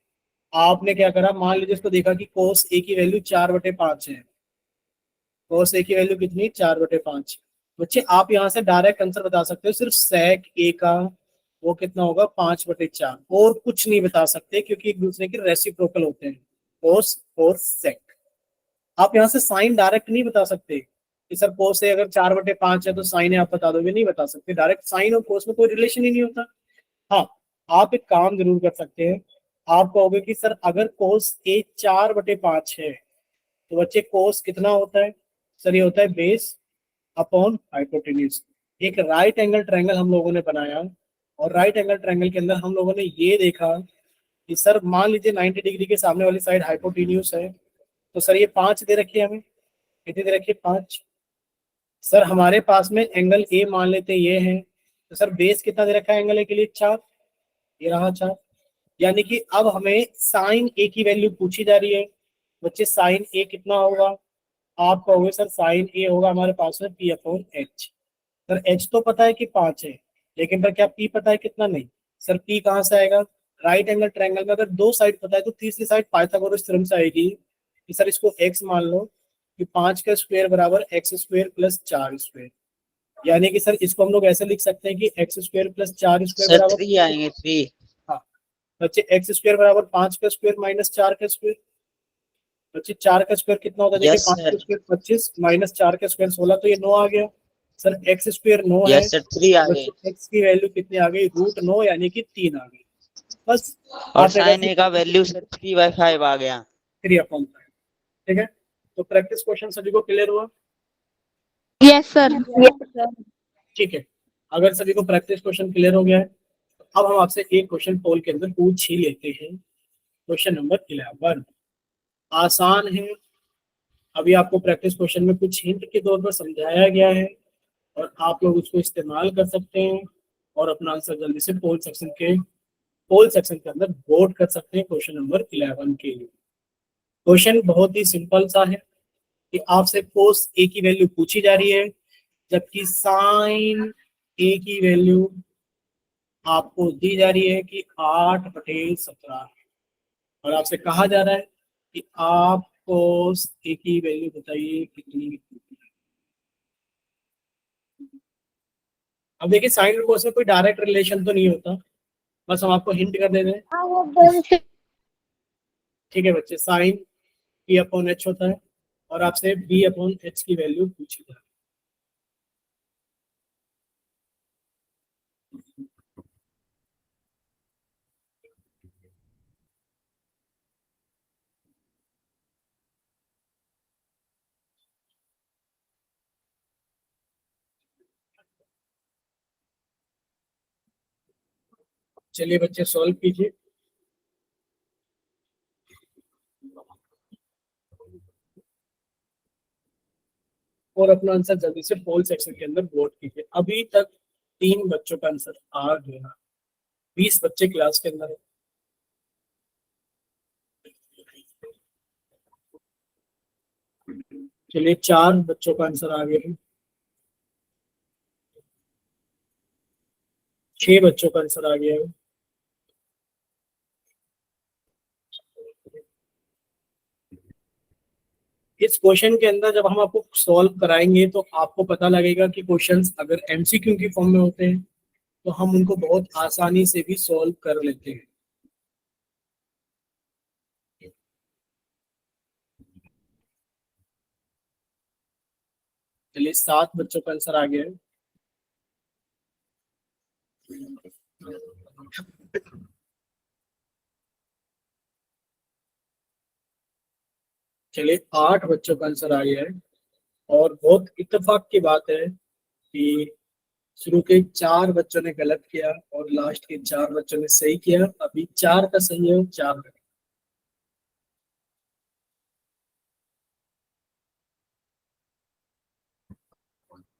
Speaker 1: आपने क्या करा, मान लीजिए इसको देखा कि कोस ए की वैल्यू 4/5 है। कोस ए की वैल्यू कितनी? 4/5। बच्चे आप यहाँ से डायरेक्ट आंसर बता सकते हो, सिर्फ सेक ए का वो कितना होगा? 5/4, और कुछ नहीं बता सकते क्योंकि एक दूसरे के रेसिप्रोकल होते हैं, कोस और सेक। आप यहाँ से साइन डायरेक्ट नहीं बता सकते कि सर कोस ए अगर 4/5 है तो साइन है आप बता दोगे, नहीं बता सकते। डायरेक्ट साइन और कोस में कोई रिलेशन ही नहीं होता। हाँ, आप एक काम जरूर कर सकते हैं, आप कहोगे कि सर अगर कोस ए 4/5 है तो बच्चे कोस कितना होता है? सर ये होता है बेस अपॉन हाइपोटेन्यूज। एक राइट एंगल ट्रायंगल हम लोगों ने बनाया, और राइट एंगल ट्रायंगल के अंदर हम लोगों ने ये देखा कि सर मान लीजिए 90 डिग्री के सामने वाली साइड हाइपोटेन्यूज है, तो सर ये 5 दे रखी है हमें। कितनी दे रखी है? 5। सर हमारे पास में एंगल ए मान लेते ये है, तो सर बेस कितना दे रखा है एंगल ए के लिए? 4। ये रहा 4। यानी कि अब हमें साइन ए की वैल्यू पूछी जा रही है। बच्चे साइन ए कितना होगा? आप कहोगे सर साइन ए होगा हमारे पास में P/H। सर H तो पता है कि 5 है, लेकिन पर क्या P पता है कितना? नहीं। सर P कहाँ से आएगा? राइट एंगल ट्रायंगल में अगर 2 साइड पता है तो तीसरी साइड पाइथागोरस थ्योरम से आएगी कि सर इसको x मान लो कि 5 का स्क्वायर बराबर x² प्लस 4²। यानी कि सर इसको हम लोग ऐसे लिख सकते हैं कि x² प्लस 4²
Speaker 3: सर
Speaker 1: बराबर
Speaker 3: 3 आएंगे 3।
Speaker 1: हाँ बच्चे, x² बराबर 5 का स्क्वायर माइनस 4 का स्क्वायर। बच्चे 4 का स्क्वायर कितना होता है? देखिए
Speaker 3: Yes,
Speaker 1: 5
Speaker 3: sir.
Speaker 1: का स्क्वायर 25 माइनस 4 का स्क्वायर 16, तो ये 9 आ गया। सर x² 9 है,
Speaker 3: Yes, sir. 3 आ गए।
Speaker 1: बच्चे x की वैल्यू कितनी आ गई? √9 यानी कि 3 आ गई। बस
Speaker 3: और साइन ए का वैल्यू सर 3/5 आ गया।
Speaker 1: 3/5। ठीक है, तो प्रैक्टिस क्वेश्चन सभी को क्लियर हुआ?
Speaker 2: Yes, sir.
Speaker 1: ठीक है, अगर सभी को प्रैक्टिस क्वेश्चन क्लियर हो गया है तो अब हम आपसे एक क्वेश्चन पोल के अंदर पूछ ही लेते हैं। क्वेश्चन नंबर 11 आसान है। अभी आपको प्रैक्टिस क्वेश्चन में कुछ हिंट के तौर पर समझाया गया है, और आप लोग उसको इस्तेमाल कर सकते हैं और अपना आंसर जल्दी से पोल सेक्शन के अंदर वोट कर सकते हैं क्वेश्चन नंबर 11 के लिए। क्वेश्चन बहुत ही सिंपल सा है कि आपसे कोस ए की वैल्यू पूछी जा रही है, जबकि साइन ए की वैल्यू आपको दी जा रही है कि 8/17, और आपसे कहा जा रहा है कि आप कोस ए की वैल्यू बताइए कितनी। अब देखिए साइन और कोस में कोई डायरेक्ट रिलेशन तो नहीं होता, बस हम आपको हिंट कर देते हैं। ठीक है बच्चे, साइन पी अपॉन एच होता है और आपसे बी अपॉन एच की वैल्यू पूछी जाए। चलिए बच्चे सॉल्व कीजिए और अपना आंसर जल्दी से पोल सेक्शन के अंदर वोट कीजिए। अभी तक 3 बच्चों का आंसर आ गया, 20 बच्चे क्लास के अंदर है। चलिए 4 बच्चों का आंसर आ गया है, 6 बच्चों का आंसर आ गया है। इस क्वेश्चन के अंदर जब हम आपको सॉल्व कराएंगे तो आपको पता लगेगा कि क्वेश्चंस अगर एमसीक्यू की फॉर्म में होते हैं तो हम उनको बहुत आसानी से भी सॉल्व कर लेते हैं। चलिए 7 बच्चों का आंसर आ गया है। चलिए 8 बच्चों का आंसर आ गया है और बहुत इत्तेफाक की बात है कि शुरू के 4 बच्चों ने गलत किया और लास्ट के 4 बच्चों ने सही किया। अभी 4 का सही है और 4 गलत।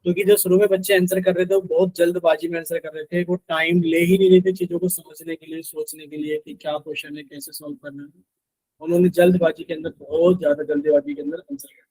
Speaker 1: क्योंकि जो शुरू में बच्चे आंसर कर रहे थे वो बहुत जल्दबाजी में आंसर कर रहे थे, वो टाइम ले ही नहीं रहे थे चीजों को समझने के लिए, सोचने के लिए कि क्या क्वेश्चन है, कैसे सॉल्व करना है। उन्होंने जल्दबाजी के अंदर, बहुत ज्यादा जल्दबाजी के अंदर आंसर किया।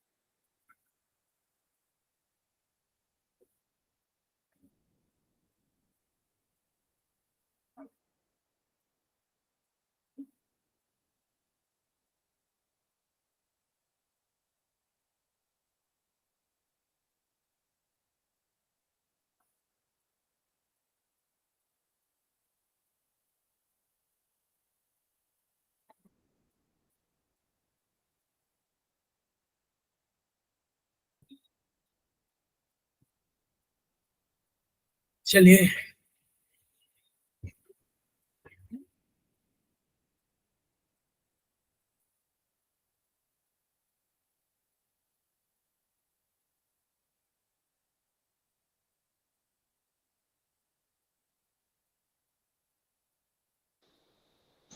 Speaker 1: चलिए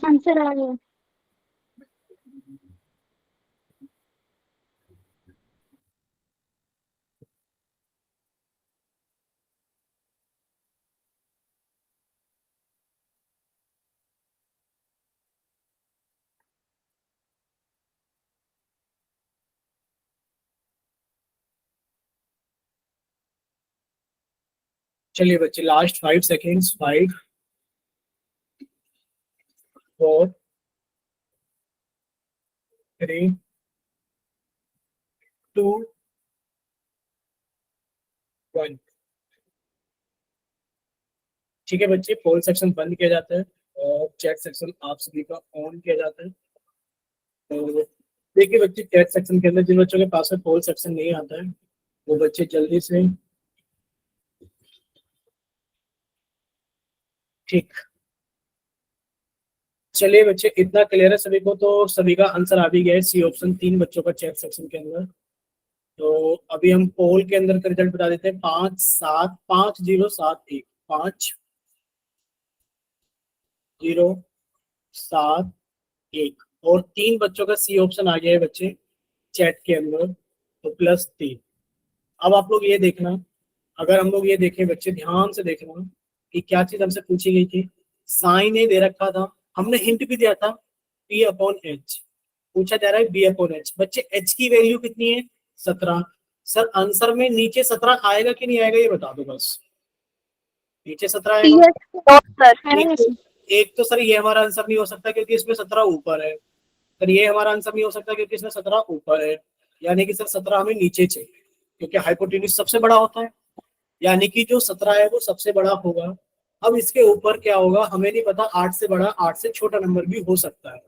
Speaker 2: आंसर आ गया।
Speaker 1: चलिए बच्चे लास्ट 5 सेकेंड्स, 5 4 3 2 1। ठीक है बच्चे, पोल सेक्शन बंद किया जाता है और चैट सेक्शन आप सभी का ऑन किया जाता है। तो देखिए बच्चे, चैट सेक्शन के अंदर जिन बच्चों के पास में पोल सेक्शन नहीं आता है वो बच्चे जल्दी से, ठीक। चलिए बच्चे, इतना क्लियर है सभी को, तो सभी का आंसर आ भी गया है, सी ऑप्शन, 3 बच्चों का चैट सेक्शन के अंदर। तो अभी हम पोल के अंदर का रिजल्ट बता देते हैं, 5 7 5 0 7 1, 5 0 7 1, और 3 बच्चों का सी ऑप्शन आ गया है बच्चे चैट के अंदर, तो +3। अब आप लोग ये देखना, अगर हम लोग ये देखें बच्चे, ध्यान से देखना कि क्या चीज हमसे पूछी गई थी। साइन ए दे रखा था, हमने हिंट भी दिया था पी अपॉन एच, पूछा जा रहा है बी अपॉन एच। बच्चे एच की वैल्यू कितनी है? 17। सर आंसर में नीचे 17 आएगा कि नहीं आएगा ये बता दो बस। नीचे 17 आएगा? एक तो सर ये हमारा आंसर नहीं हो सकता क्योंकि इसमें 17 ऊपर है, सर ये हमारा आंसर नहीं हो सकता क्योंकि सर 17 ऊपर है, यानी कि सर 17 हमें नीचे चाहिए क्योंकि हाइपोटेन्यूज सबसे बड़ा होता है, यानी कि जो 17 है वो सबसे बड़ा होगा। अब इसके ऊपर क्या होगा हमें नहीं पता, 8 से बड़ा 8 से छोटा नंबर भी हो सकता है,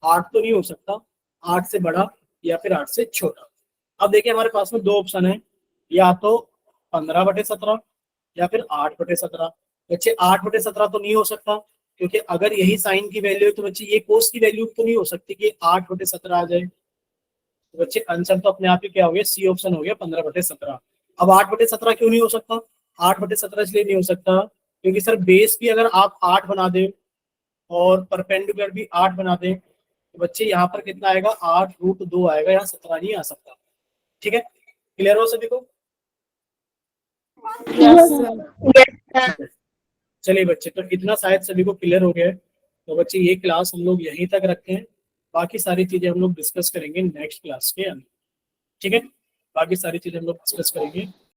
Speaker 1: 8 तो नहीं हो सकता, 8 से बड़ा या फिर 8 से छोटा। अब देखिए हमारे पास में दो ऑप्शन है, या तो 15/17 या फिर 8/17। बच्चे 8/17 तो नहीं हो सकता क्योंकि अगर यही साइन की वैल्यू है तो बच्चे ये कोस की वैल्यू तो नहीं हो सकती कि 8/17 आ जाए। तो बच्चे आंसर तो अपने आप ही क्या हो गया, सी ऑप्शन हो गया 15/17। अब 8/17 क्यों नहीं हो सकता, 8/17 इसलिए नहीं हो सकता क्योंकि सर बेस भी अगर आप 8 बना दे और परपेंडिकुलर भी 8 बना दे तो बच्चे यहाँ पर कितना आएगा, 8√2 आएगा, यहाँ 17 नहीं आ सकता। ठीक है, क्लियर हो सभी को? चलिए बच्चे, तो इतना शायद सभी को क्लियर हो गया है। तो बच्चे ये क्लास हम लोग यहीं तक रखते हैं, बाकी सारी चीजें हम लोग डिस्कस करेंगे नेक्स्ट क्लास के अंदर। ठीक है, बाकी सारी चीजें हम लोग डिस्कस करेंगे